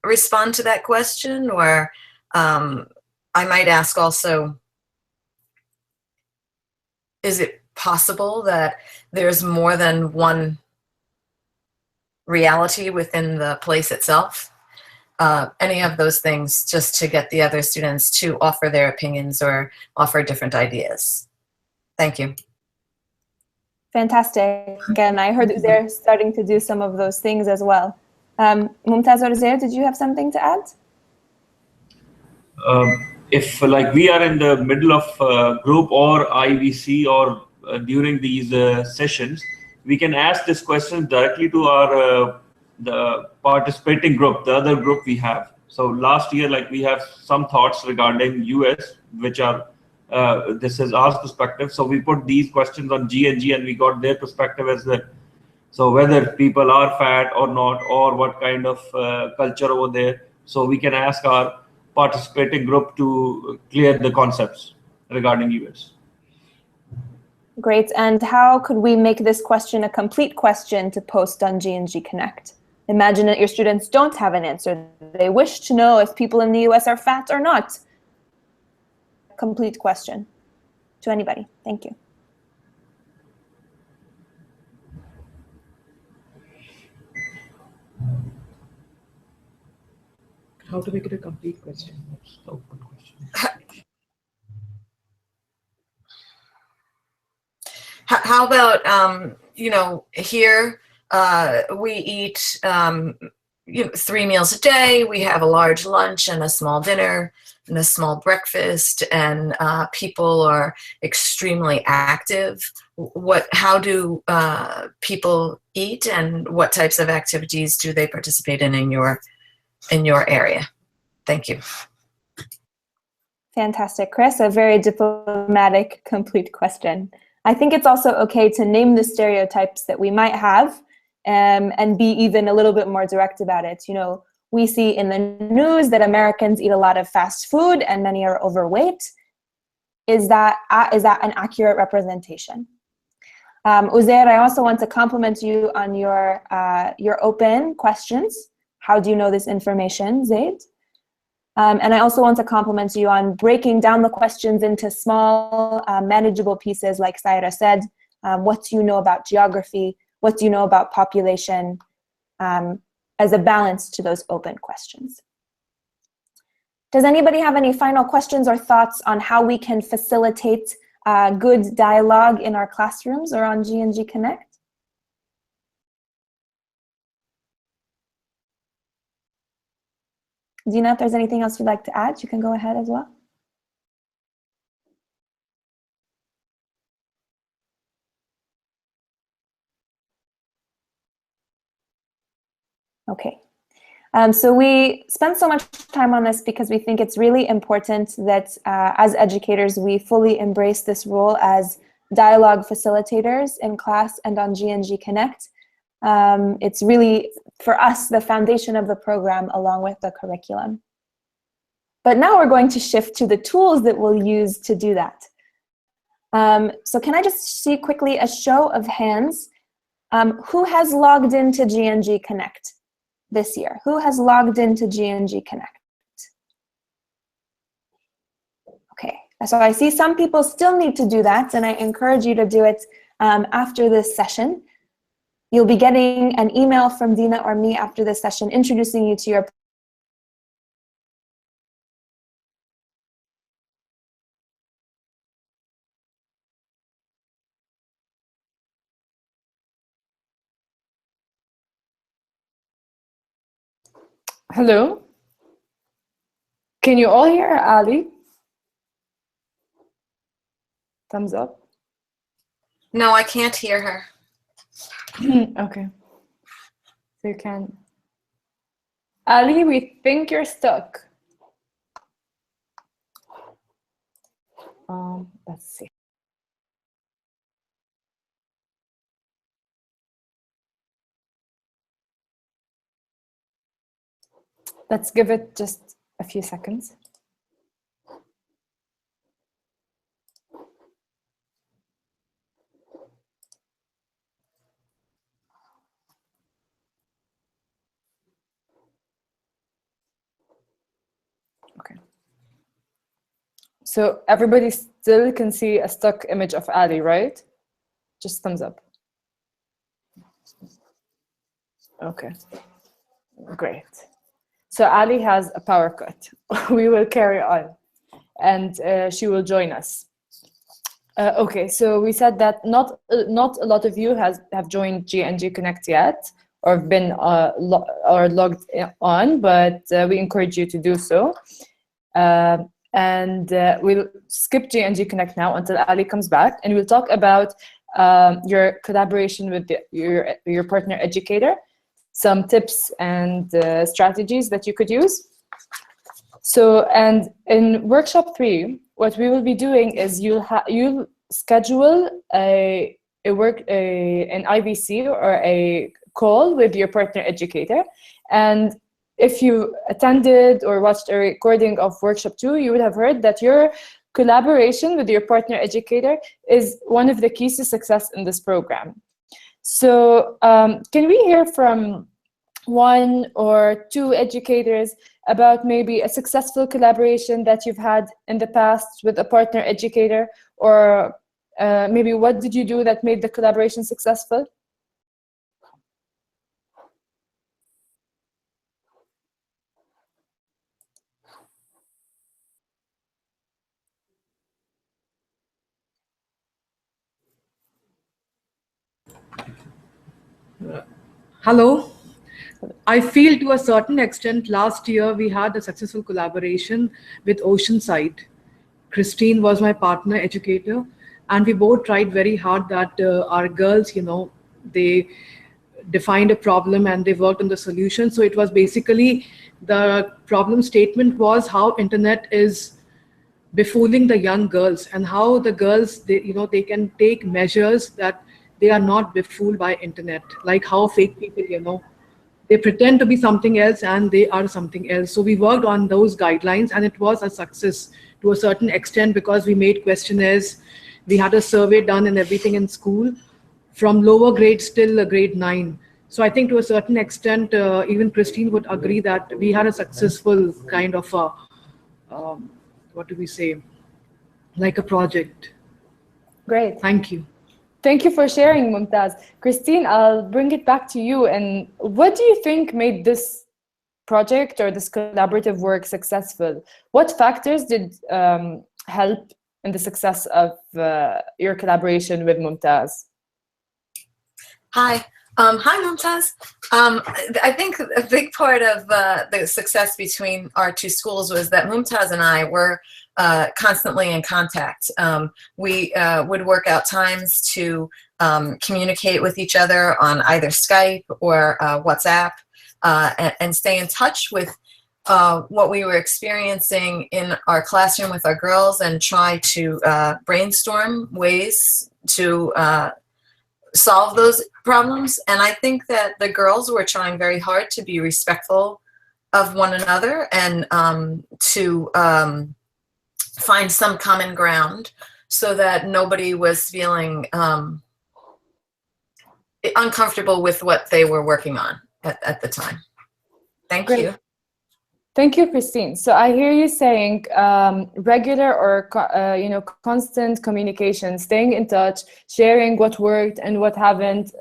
[SPEAKER 9] respond to that question? Or I might ask also, is it possible that there's more than one reality within the place itself? Any of those things, just to get the other students to offer their opinions or offer different ideas. Thank you.
[SPEAKER 8] Fantastic. And I heard that they're starting to do some of those things as well. Mumtaz or Uzair, did you have something to add?
[SPEAKER 3] If like we are in the middle of group or IVC or during these sessions, we can ask this question directly to our the participating group, the other group we have. So last year, like we have some thoughts regarding US, which are this is our perspective. So we put these questions on GNG and we got their perspective as well. So whether people are fat or not, or what kind of culture over there. So we can ask our participating group to clear the concepts regarding US.
[SPEAKER 8] Great. And how could we make this question a complete question to post on GNG Connect? Imagine that your students don't have an answer. They wish to know if people in the US are fat or not. Complete question to anybody. Thank you.
[SPEAKER 2] How to make it a complete question?
[SPEAKER 9] How about, you know, here we eat 3 meals a day. We have a large lunch and a small dinner and a small breakfast, and people are extremely active. How do people eat, and what types of activities do they participate in your area? Thank you.
[SPEAKER 8] Fantastic, Chris. A very diplomatic, complete question. I think it's also okay to name the stereotypes that we might have, and be even a little bit more direct about it. You know, we see in the news that Americans eat a lot of fast food and many are overweight. Is that an accurate representation? Uzair, I also want to compliment you on your open questions. How do you know this information, Zaid? And I also want to compliment you on breaking down the questions into small, manageable pieces, like Saira said. What do you know about geography? What do you know about population? As a balance to those open questions. Does anybody have any final questions or thoughts on how we can facilitate good dialogue in our classrooms or on GNG Connect? Dina, if there's anything else you'd like to add, you can go ahead as well. Okay. So we spend so much time on this because we think it's really important that as educators, we fully embrace this role as dialogue facilitators in class and on GNG Connect. It's really, for us, the foundation of the program along with the curriculum. But now we're going to shift to the tools that we'll use to do that. So can I just see quickly a show of hands? Who has logged into GNG Connect this year? Who has logged into GNG Connect? Okay, so I see some people still need to do that, and I encourage you to do it after this session. You'll be getting an email from Dina or me after this session introducing you to your
[SPEAKER 1] Hello? Can you all hear Ali? Thumbs up.
[SPEAKER 9] No, I can't hear her.
[SPEAKER 1] Okay. So you can. Ali, we think you're stuck. Let's see. Let's give it just a few seconds. Okay. So everybody still can see a stock image of Ali, right? Just thumbs up. Okay, great. So Ali has a power cut. We will carry on, and she will join us. Okay, so we said that not a lot of you have joined GNG Connect yet, or been logged on, but we encourage you to do so. And we'll skip GNG Connect now until Ali comes back, and we'll talk about your collaboration with your partner educator, some tips and strategies that you could use. So, and in workshop 3, what we will be doing is you'll schedule an IVC or a call with your partner educator, and if you attended or watched a recording of workshop 2, you would have heard that your collaboration with your partner educator is one of the keys to success in this program. So can we hear from 1 or 2 educators about maybe a successful collaboration that you've had in the past with a partner educator, or maybe what did you do that made the collaboration successful?
[SPEAKER 2] Hello. I feel to a certain extent last year we had a successful collaboration with Oceanside. Christine was my partner educator, and we both tried very hard that our girls, they defined a problem and they worked on the solution. So it was basically, the problem statement was how internet is befooling the young girls, and how the girls, they can take measures that they are not befooled by internet, like how fake people, they pretend to be something else and they are something else. So we worked on those guidelines, and it was a success to a certain extent because we made questionnaires, we had a survey done and everything in school, from lower grades till grade 9. So I think to a certain extent, even Christine would agree that we had a successful kind of what do we say, like a project.
[SPEAKER 1] Great.
[SPEAKER 2] Thank you.
[SPEAKER 1] Thank you for sharing, Mumtaz. Christine, I'll bring it back to you. And what do you think made this project or this collaborative work successful? What factors did help in the success of your collaboration with Mumtaz?
[SPEAKER 9] Hi. Hi, Mumtaz. I think a big part of the success between our 2 schools was that Mumtaz and I were constantly in contact. We would work out times to communicate with each other on either Skype or WhatsApp, and stay in touch with what we were experiencing in our classroom with our girls, and try to brainstorm ways to solve those problems. And I think that the girls were trying very hard to be respectful of one another and to find some common ground so that nobody was feeling uncomfortable with what they were working on at the time. Thank you.
[SPEAKER 1] Thank you, Christine. So I hear you saying regular or constant communication, staying in touch, sharing what worked and what haven't.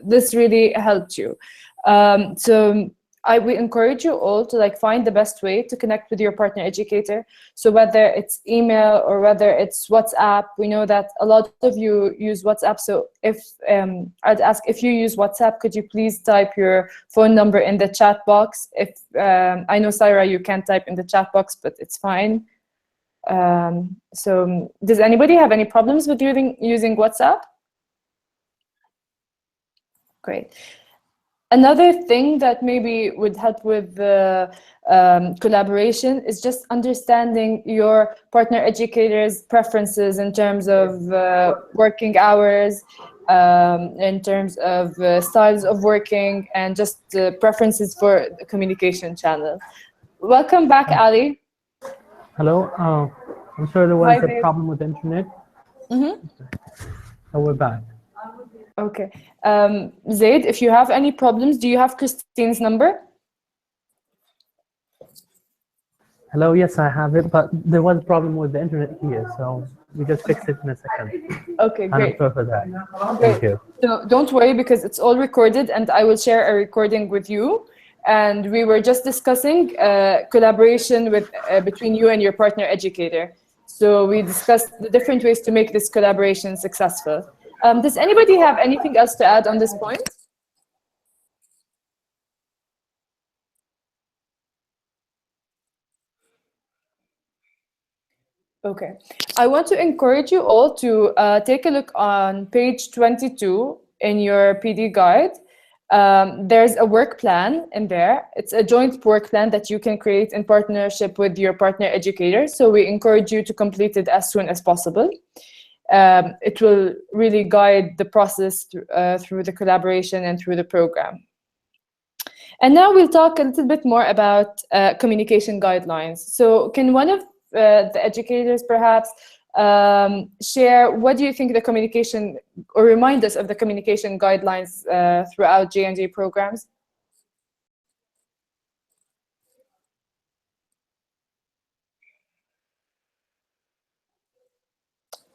[SPEAKER 1] This really helped you. So we encourage you all to find the best way to connect with your partner educator. So whether it's email or whether it's WhatsApp, we know that a lot of you use WhatsApp. So if I'd ask, if you use WhatsApp, could you please type your phone number in the chat box? If I know, Saira, you can't type in the chat box, but it's fine. So does anybody have any problems with using WhatsApp? Great. Another thing that maybe would help with the collaboration is just understanding your partner educator's preferences in terms of working hours, in terms of styles of working, and just preferences for the communication channel. Welcome back, Ali.
[SPEAKER 7] Hello. I'm sorry there was a problem with the internet. So we're back.
[SPEAKER 1] Okay. Zaid, if you have any problems, do you have Christine's number?
[SPEAKER 7] Hello, yes, I have it, but there was a problem with the internet here, so we just fixed it in a second.
[SPEAKER 1] Okay, great.
[SPEAKER 7] I'm sorry for that. Thank you.
[SPEAKER 1] So don't worry, because it's all recorded, and I will share a recording with you. And we were just discussing collaboration with between you and your partner educator. So we discussed the different ways to make this collaboration successful. Does anybody have anything else to add on this point? Okay. I want to encourage you all to take a look on page 22 in your PD guide. There's a work plan in there. It's a joint work plan that you can create in partnership with your partner educator. So we encourage you to complete it as soon as possible. It will really guide the process through the collaboration and through the program. And now we'll talk a little bit more about communication guidelines. So can one of the educators perhaps share what do you think the communication, or remind us of the communication guidelines throughout G&G programs?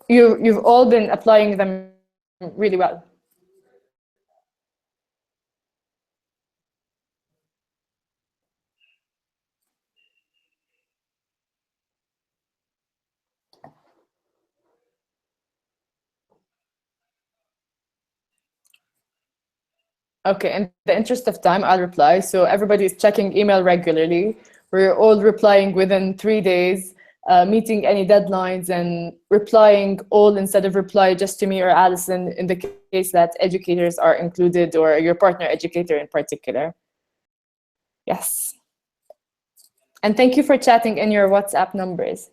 [SPEAKER 1] You've all been applying them really well. Okay, in the interest of time, I'll reply. So everybody is checking email regularly. We're all replying within 3 days, meeting any deadlines, and replying all instead of reply just to me or Alison in the case that educators are included, or your partner educator in particular. Yes. And thank you for chatting in your WhatsApp numbers.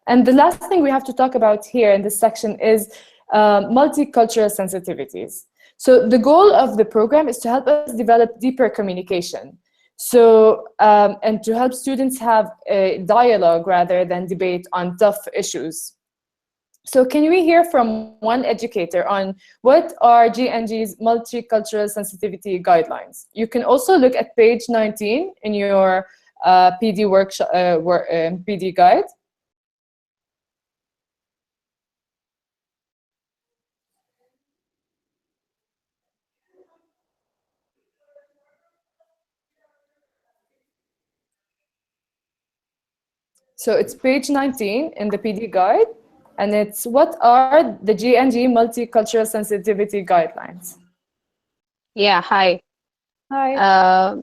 [SPEAKER 1] And the last thing we have to talk about here in this section is multicultural sensitivities. So the goal of the program is to help us develop deeper communication. So, and to help students have a dialogue rather than debate on tough issues. So can we hear from one educator on what are G&G's multicultural sensitivity guidelines? You can also look at page 19 in your PD workshop, PD guide. So it's page 19 in the PD guide, and it's what are the G&G multicultural sensitivity guidelines?
[SPEAKER 4] Yeah, hi.
[SPEAKER 1] Hi.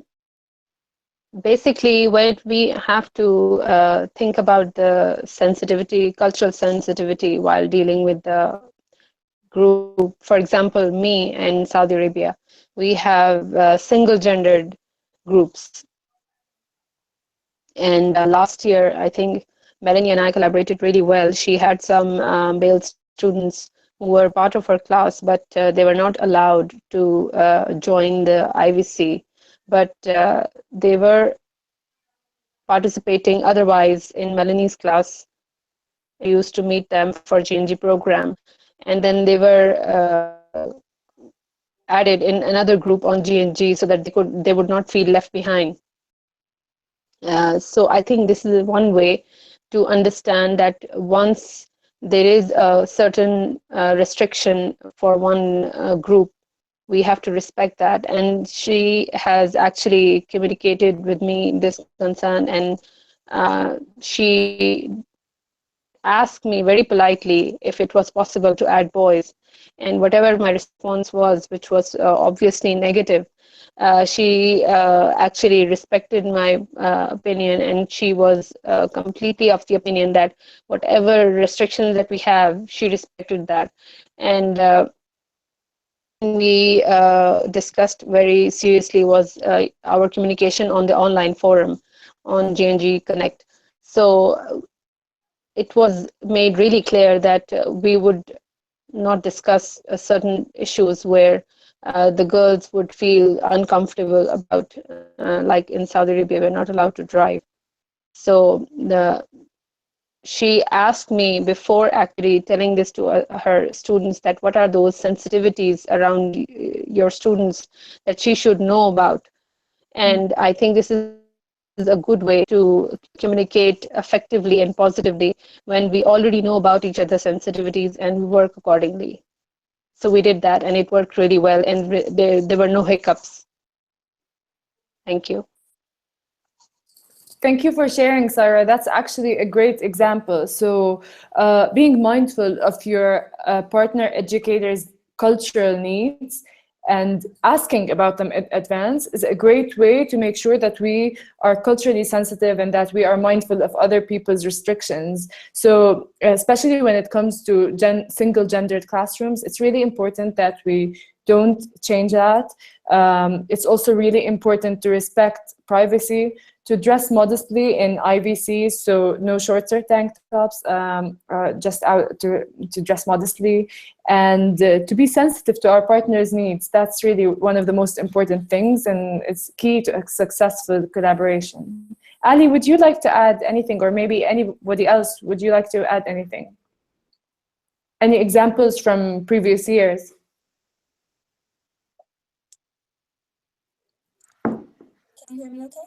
[SPEAKER 4] Basically, when we have to think about the sensitivity, cultural sensitivity while dealing with the group, for example, me and Saudi Arabia, we have single-gendered groups. And last year, I think Melanie and I collaborated really well. She had some male students who were part of her class, but they were not allowed to join the IVC. But they were participating otherwise in Melanie's class. I used to meet them for GNG program, and then they were added in another group on GNG so that they would not feel left behind. So I think this is one way to understand that once there is a certain restriction for one group, we have to respect that. And she has actually communicated with me this concern, and she asked me very politely if it was possible to add boys. And whatever my response was, which was obviously negative, she actually respected my opinion, and she was completely of the opinion that whatever restrictions that we have, she respected that. And we discussed very seriously was our communication on the online forum on GNG Connect. So it was made really clear that we would not discuss certain issues where the girls would feel uncomfortable about, like in Saudi Arabia, we're not allowed to drive. So she asked me before actually telling this to her students that what are those sensitivities around your students that she should know about. And I think this is a good way to communicate effectively and positively when we already know about each other's sensitivities and we work accordingly. So we did that, and it worked really well, and there were no hiccups. Thank you.
[SPEAKER 1] Thank you for sharing, Sarah. That's actually a great example. So being mindful of your partner educator's cultural needs and asking about them in advance is a great way to make sure that we are culturally sensitive and that we are mindful of other people's restrictions. So especially when it comes to single-gendered classrooms, it's really important that we don't change that. It's also really important to respect privacy, to dress modestly in IVC, so no shorter tank tops, just out to dress modestly, and to be sensitive to our partner's needs. That's really one of the most important things, and it's key to a successful collaboration. Ali, would you like to add anything, or maybe anybody else, would you like to add anything? Any examples from previous years?
[SPEAKER 10] Can you hear me okay?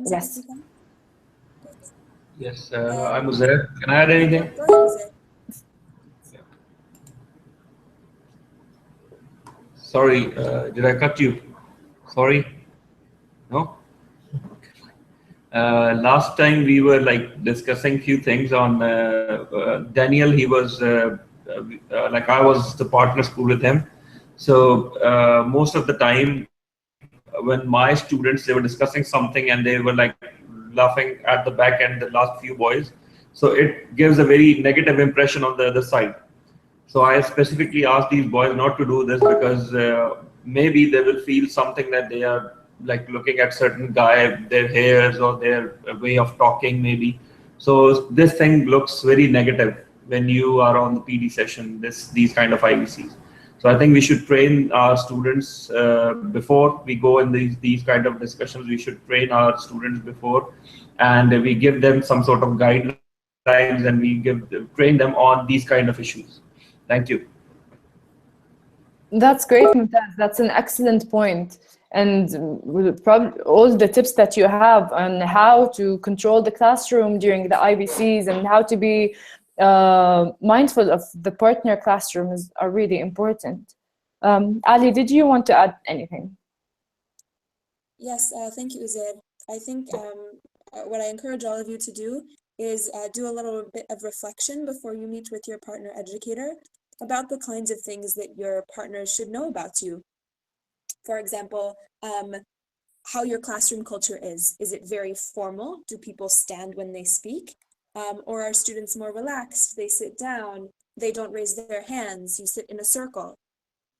[SPEAKER 1] Yes.
[SPEAKER 3] Yes, I'm Uzair. Can I add anything?
[SPEAKER 10] Go ahead, Uzair.
[SPEAKER 3] Sorry, did I cut you? Sorry? No? Last time we were like discussing few things on Daniel. He was like I was the partner school with him. So most of the time when my students, they were discussing something and they were like laughing at the back end, the last few boys. So it gives a very negative impression on the other side. So I specifically asked these boys not to do this because maybe they will feel something that they are like looking at certain guy, their hairs or their way of talking maybe. So this thing looks very negative when you are on the PD session, these kind of IVCs. So I think we should train our students before we go in these kind of discussions. We should train our students before, and we give them some sort of guidelines, and we train them on these kind of issues. Thank you.
[SPEAKER 1] That's great, Mumtaz. That's an excellent point. And probably all the tips that you have on how to control the classroom during the IVCs and how to be mindful of the partner classrooms are really important. Ali, did you want to add anything?
[SPEAKER 10] Yes, thank you, Uzair. I think what I encourage all of you to do is do a little bit of reflection before you meet with your partner educator about the kinds of things that your partners should know about you. For example, how your classroom culture is. Is it very formal? Do people stand when they speak? Or are students more relaxed? They sit down, they don't raise their hands, you sit in a circle.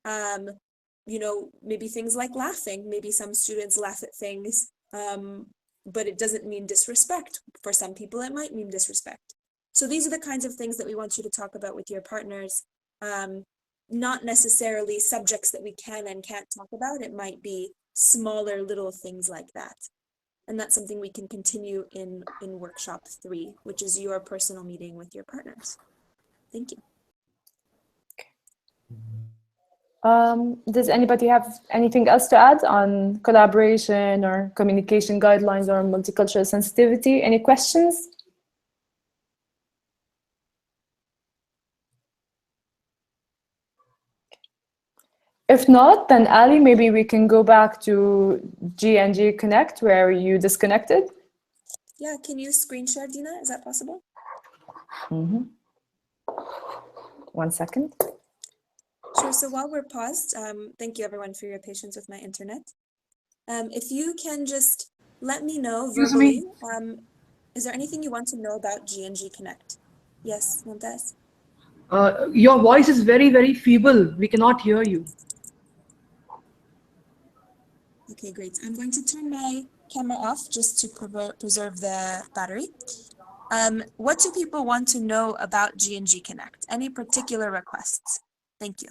[SPEAKER 10] You know, maybe things like laughing. Maybe some students laugh at things, but it doesn't mean disrespect. For some people, it might mean disrespect. So these are the kinds of things that we want you to talk about with your partners. not necessarily subjects that we can and can't talk about. It might be smaller little things like that. And that's something we can continue in workshop 3, which is your personal meeting with your partners. Thank you.
[SPEAKER 1] Does anybody have anything else to add on collaboration or communication guidelines or multicultural sensitivity? Any questions? If not, then Ali, maybe we can go back to G&G Connect where you disconnected.
[SPEAKER 10] Yeah, can you screen share, Dina? Is that possible?
[SPEAKER 1] Mm-hmm. 1 second.
[SPEAKER 10] Sure, so while we're paused, thank you everyone for your patience with my internet. If you can just let me know verbally, is there anything you want to know about G&G Connect? Yes, Montez?
[SPEAKER 2] Your voice is very, very feeble. We cannot hear you.
[SPEAKER 10] Okay, great. I'm going to turn my camera off just to preserve the battery. What do people want to know about G&G Connect? Any particular requests? Thank you.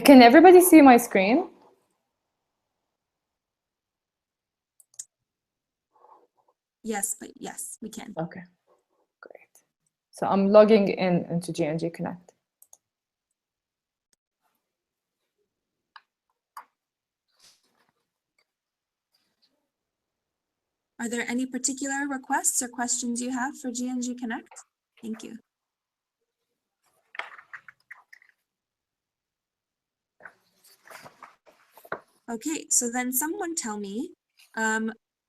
[SPEAKER 1] Can everybody see my screen?
[SPEAKER 10] Yes, but yes, we can.
[SPEAKER 1] Okay, great. So I'm logging into G&G Connect.
[SPEAKER 10] Are there any particular requests or questions you have for G&G Connect? Thank you. Okay, so then someone tell me,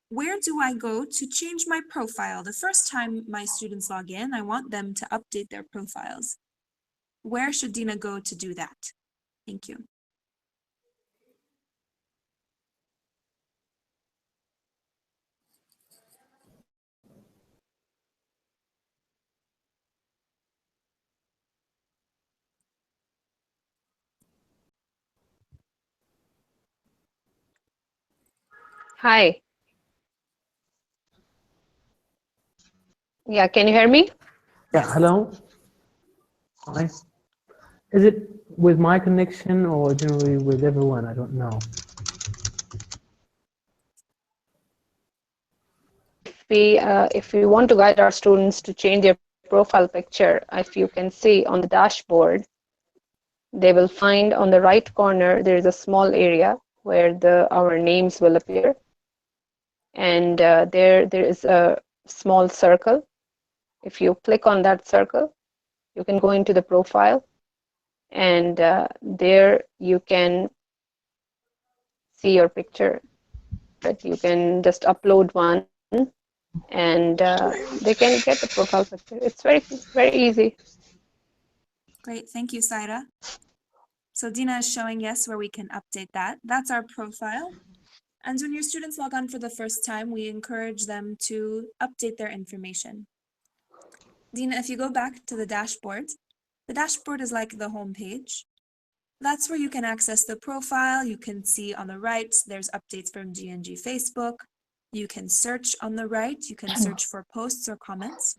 [SPEAKER 10] where do I go to change my profile? The first time my students log in, I want them to update their profiles. Where should Dina go to do that? Thank you.
[SPEAKER 4] Hi. Yeah, can you hear me?
[SPEAKER 7] Yeah, hello. Hi. Is it with my connection or generally with everyone? I don't know.
[SPEAKER 4] If we want to guide our students to change their profile picture, if you can see on the dashboard, they will find on the right corner, there is a small area where our names will appear. And there is a small circle. If you click on that circle, you can go into the profile, and there you can see your picture. But you can just upload one, and they can get the profile picture. It's very, very easy.
[SPEAKER 10] Great, thank you, Saira. So Dina is showing yes where we can update that. That's our profile. And when your students log on for the first time, we encourage them to update their information. Dina, if you go back to the dashboard is like the home page. That's where you can access the profile. You can see on the right, there's updates from G&G Facebook. You can search on the right. You can search for posts or comments.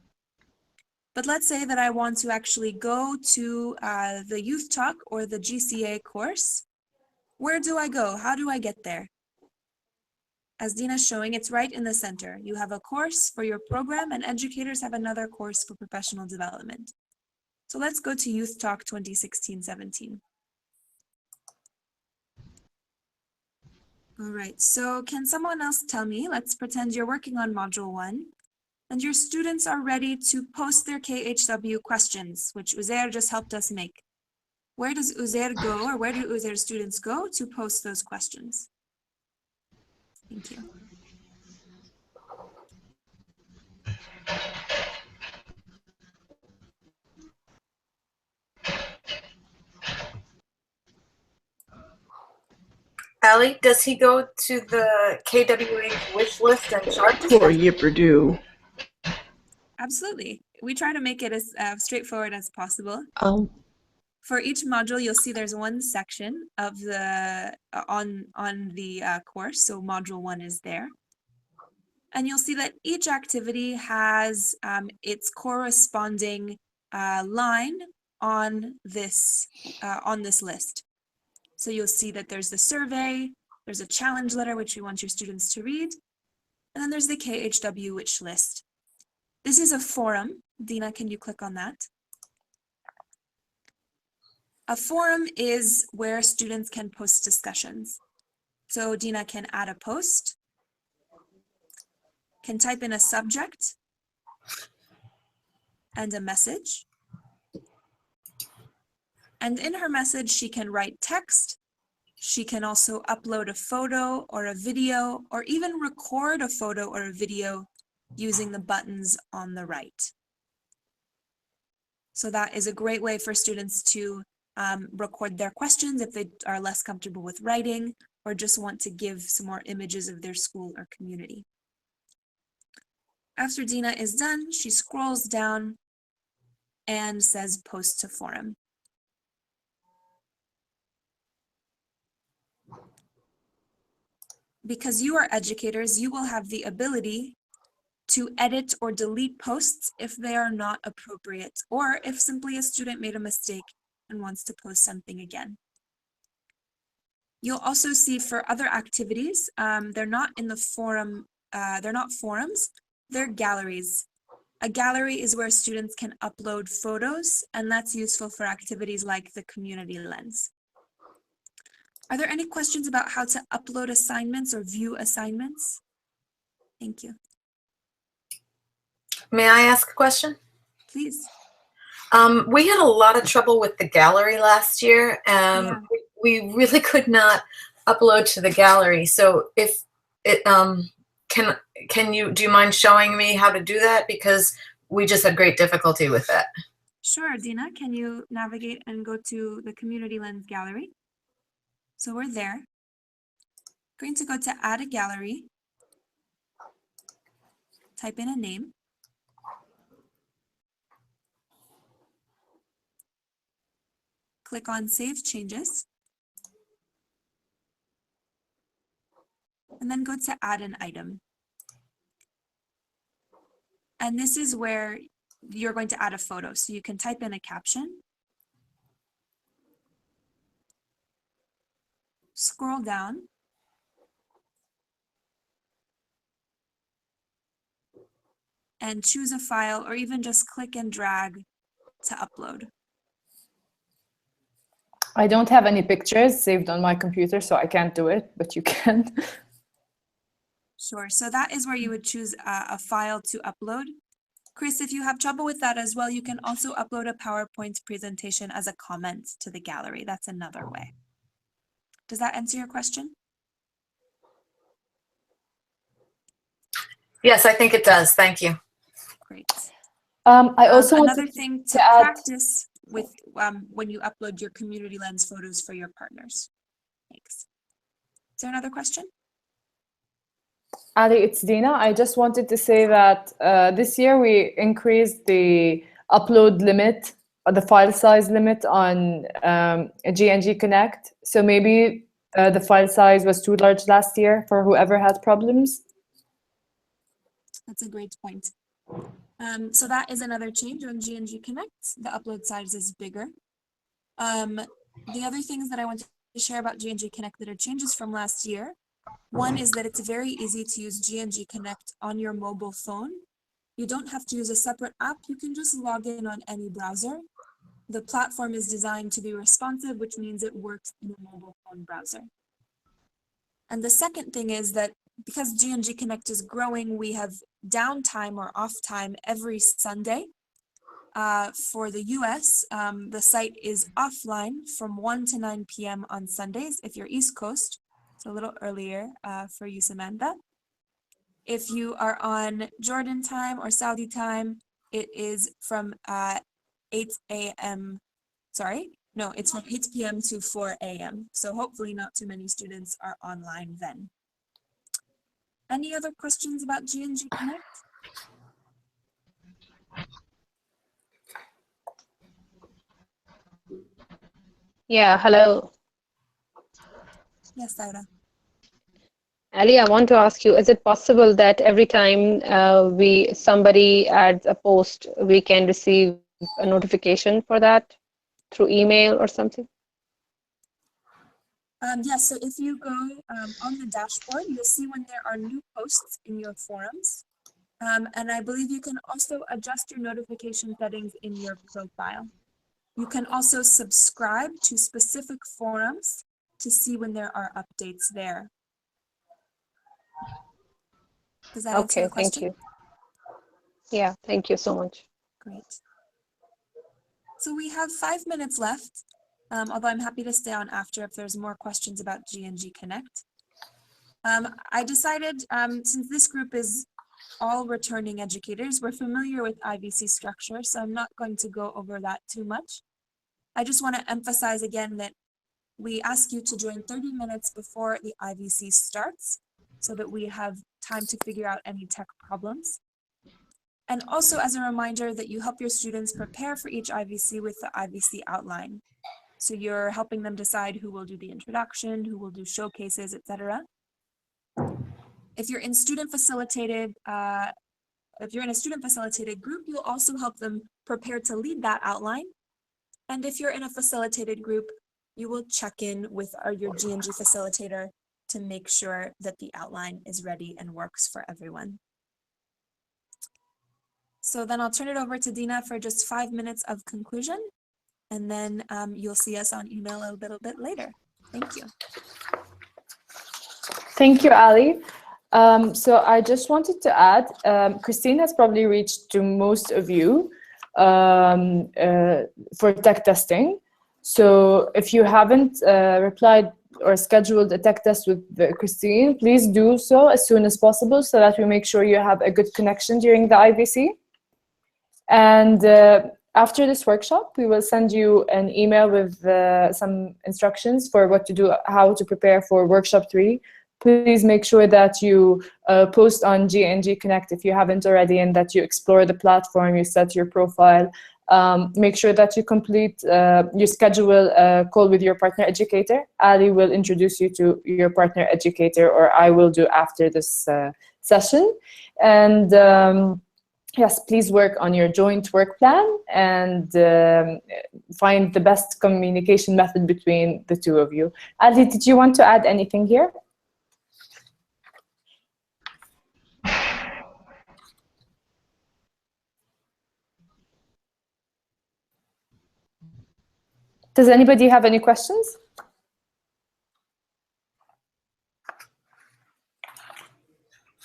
[SPEAKER 10] But let's say that I want to actually go to the Youth Talk or the GCA course. Where do I go? How do I get there? As Dina's showing, it's right in the center. You have a course for your program, and educators have another course for professional development. So let's go to Youth Talk 2016-17. All right, so can someone else tell me, let's pretend you're working on Module 1, and your students are ready to post their KHW questions, which Uzair just helped us make. Where does Uzair go, or where do Uzair students go to post those questions? Thank you.
[SPEAKER 9] Ali, does he go to the KWH wish list and chart?
[SPEAKER 6] Poor Yipperdo.
[SPEAKER 10] Absolutely. We try to make it as straightforward as possible. For each module, you'll see there's one section of the on the course. So module 1 is there. And you'll see that each activity has its corresponding line on this list. So you'll see that there's the survey, there's a challenge letter, which we want your students to read, and then there's the KHW wish list. This is a forum. Dina, can you click on that? A forum is where students can post discussions. So Dina can add a post, can type in a subject and a message. And in her message, she can write text. She can also upload a photo or a video, or even record a photo or a video using the buttons on the right. So that is a great way for students to record their questions if they are less comfortable with writing or just want to give some more images of their school or community. After Dina is done, she scrolls down and says post to forum. Because you are educators, you will have the ability to edit or delete posts if they are not appropriate, or if simply a student made a mistake and wants to post something again. You'll also see for other activities, they're not in the forum, they're not forums, they're galleries. A gallery is where students can upload photos, and that's useful for activities like the community lens. Are there any questions about how to upload assignments or view assignments? Thank you.
[SPEAKER 9] May I ask a question?
[SPEAKER 10] Please.
[SPEAKER 9] We had a lot of trouble with the gallery last year.
[SPEAKER 10] Yeah.
[SPEAKER 9] We really could not upload to the gallery. So if it, do you mind showing me how to do that? Because we just had great difficulty with that.
[SPEAKER 10] Sure, Dina, can you navigate and go to the Community Lens gallery? So we're there. Going to go to add a gallery. Type in a name. Click on Save Changes. And then go to Add an Item. And this is where you're going to add a photo. So you can type in a caption. Scroll down. And choose a file, or even just click and drag to upload.
[SPEAKER 1] I don't have any pictures saved on my computer, so I can't do it, but you can.
[SPEAKER 10] Sure, so that is where you would choose a file to upload. Chris, if you have trouble with that as well, you can also upload a PowerPoint presentation as a comment to the gallery. That's another way. Does that answer your question?
[SPEAKER 9] Yes, I think it does. Thank you.
[SPEAKER 10] Great.
[SPEAKER 1] I also want
[SPEAKER 10] another thing to
[SPEAKER 1] add
[SPEAKER 10] practice with when you upload your Community Lens photos for your partners. Thanks. Is there another question?
[SPEAKER 1] Ali, it's Dina. I just wanted to say that this year we increased the upload limit, or the file size limit on G&G Connect. So maybe the file size was too large last year for whoever had problems.
[SPEAKER 10] That's a great point. So that is another change on G&G Connect. The upload size is bigger. The other things that I want to share about G&G Connect that are changes from last year. One is that it's very easy to use G&G Connect on your mobile phone. You don't have to use a separate app. You can just log in on any browser. The platform is designed to be responsive, which means it works in a mobile phone browser. And the second thing is that because G&G Connect is growing, we have downtime or off time every Sunday. For the US, the site is offline from 1 to 9 p.m. on Sundays. If you're East Coast, it's a little earlier for you, Samantha. If you are on Jordan time or Saudi time, it is from 8 a.m. Sorry, no, it's from 8 p.m. to 4 a.m. So hopefully not too many students are online then. Any other questions about G&G Connect?
[SPEAKER 4] Yeah, hello.
[SPEAKER 10] Yes, Saira.
[SPEAKER 4] Ali, I want to ask you, is it possible that every time somebody adds a post, we can receive a notification for that through email or something?
[SPEAKER 10] Yes, so if you go on the dashboard, you'll see when there are new posts in your forums. And I believe you can also adjust your notification settings in your profile. You can also subscribe to specific forums to see when there are updates there. Does that answer your question?
[SPEAKER 4] Thank you. Yeah, thank you so much.
[SPEAKER 10] Great. So we have 5 minutes left, although I'm happy to stay on after if there's more questions about G&G Connect. I decided, since this group is all returning educators, we're familiar with IVC structure, so I'm not going to go over that too much. I just want to emphasize again that we ask you to join 30 minutes before the IVC starts so that we have time to figure out any tech problems. And also as a reminder that you help your students prepare for each IVC with the IVC outline. So you're helping them decide who will do the introduction, who will do showcases, etc. If you're in student facilitated, if you're in a student facilitated group, you'll also help them prepare to lead that outline. And if you're in a facilitated group, you will check in with your G&G facilitator to make sure that the outline is ready and works for everyone. So then I'll turn it over to Dina for just 5 minutes of conclusion, and then you'll see us on email a little bit later. Thank you.
[SPEAKER 1] Thank you, Ali. So I just wanted to add, Christine has probably reached to most of you for tech testing. So if you haven't replied or scheduled a tech test with Christine, please do so as soon as possible so that we make sure you have a good connection during the IVC. And after this workshop, we will send you an email with some instructions for what to do, how to prepare for workshop 3. Please make sure that you post on G&G Connect if you haven't already, and that you explore the platform, you set your profile. Make sure that you you schedule a call with your partner educator. Ali will introduce you to your partner educator, or I will do after this session. And yes, please work on your joint work plan and find the best communication method between the two of you. Ali, did you want to add anything here? Does anybody have any questions?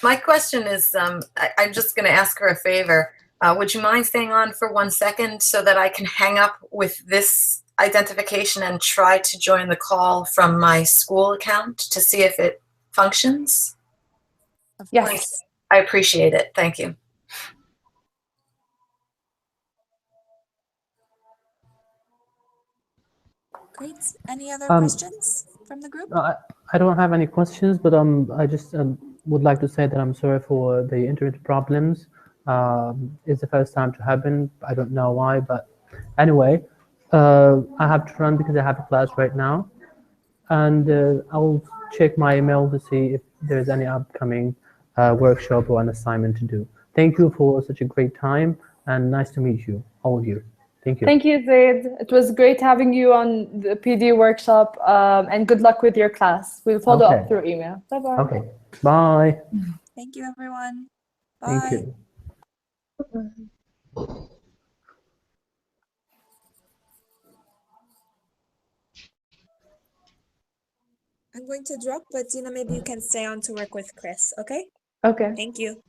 [SPEAKER 9] My question is, I'm just going to ask her a favor. Would you mind staying on for 1 second so that I can hang up with this identification and try to join the call from my school account to see if it functions?
[SPEAKER 1] Yes.
[SPEAKER 9] Please. I appreciate it. Thank you.
[SPEAKER 10] Great. Any other questions from the group?
[SPEAKER 7] I don't have any questions, but I just would like to say that I'm sorry for the internet problems. It's the first time to happen. I don't know why, but anyway, I have to run because I have a class right now, and I'll check my email to see if there's any upcoming workshop or an assignment to do. Thank you for such a great time, and nice to meet you, all of you. Thank you.
[SPEAKER 1] Thank you, Zaid. It was great having you on the PD workshop, and good luck with your class. We'll follow up through email. Bye-bye.
[SPEAKER 7] Okay, bye.
[SPEAKER 10] Thank you, everyone. Bye.
[SPEAKER 7] Thank you.
[SPEAKER 10] I'm going to drop, but Dina, maybe you can stay on to work with Chris, okay?
[SPEAKER 1] Okay.
[SPEAKER 10] Thank you.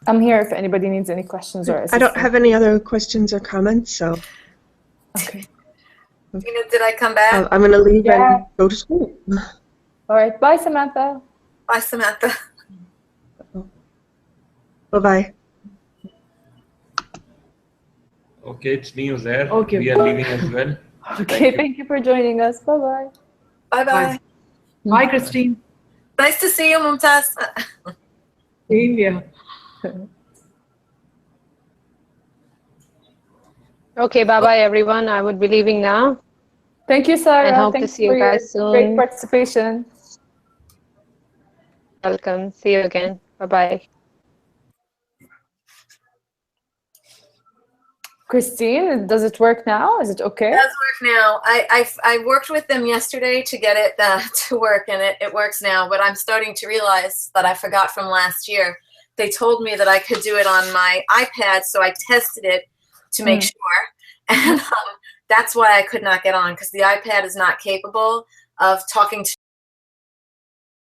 [SPEAKER 1] I'm here if anybody needs any questions or assistance.
[SPEAKER 6] I don't have any other questions or comments, so.
[SPEAKER 1] Okay.
[SPEAKER 9] Tina, did I come back?
[SPEAKER 6] I'm going to leave and go to school.
[SPEAKER 1] All right. Bye, Samantha.
[SPEAKER 9] Bye, Samantha.
[SPEAKER 6] Bye-bye.
[SPEAKER 3] Okay, it's me, Uzair.
[SPEAKER 1] Okay.
[SPEAKER 3] We are leaving as well.
[SPEAKER 1] Okay, thank you for joining us. Bye-bye.
[SPEAKER 9] Bye-bye.
[SPEAKER 2] Bye, Christine.
[SPEAKER 9] Nice to see you, Mumtaz.
[SPEAKER 2] Same here.
[SPEAKER 4] Okay, bye-bye, everyone. I would be leaving now.
[SPEAKER 1] Thank you, Sarah.
[SPEAKER 4] And hope to
[SPEAKER 1] Thanks
[SPEAKER 4] see you
[SPEAKER 1] for your
[SPEAKER 4] guys
[SPEAKER 1] great
[SPEAKER 4] soon.
[SPEAKER 1] participation.
[SPEAKER 4] Welcome. See you again. Bye-bye.
[SPEAKER 1] Christine, does it work now? Is it okay?
[SPEAKER 9] It does work now. I worked with them yesterday to get it to work, and it works now. But I'm starting to realize that I forgot from last year. They told me that I could do it on my iPad, so I tested it to make sure. And that's why I could not get on, because the iPad is not capable of talking to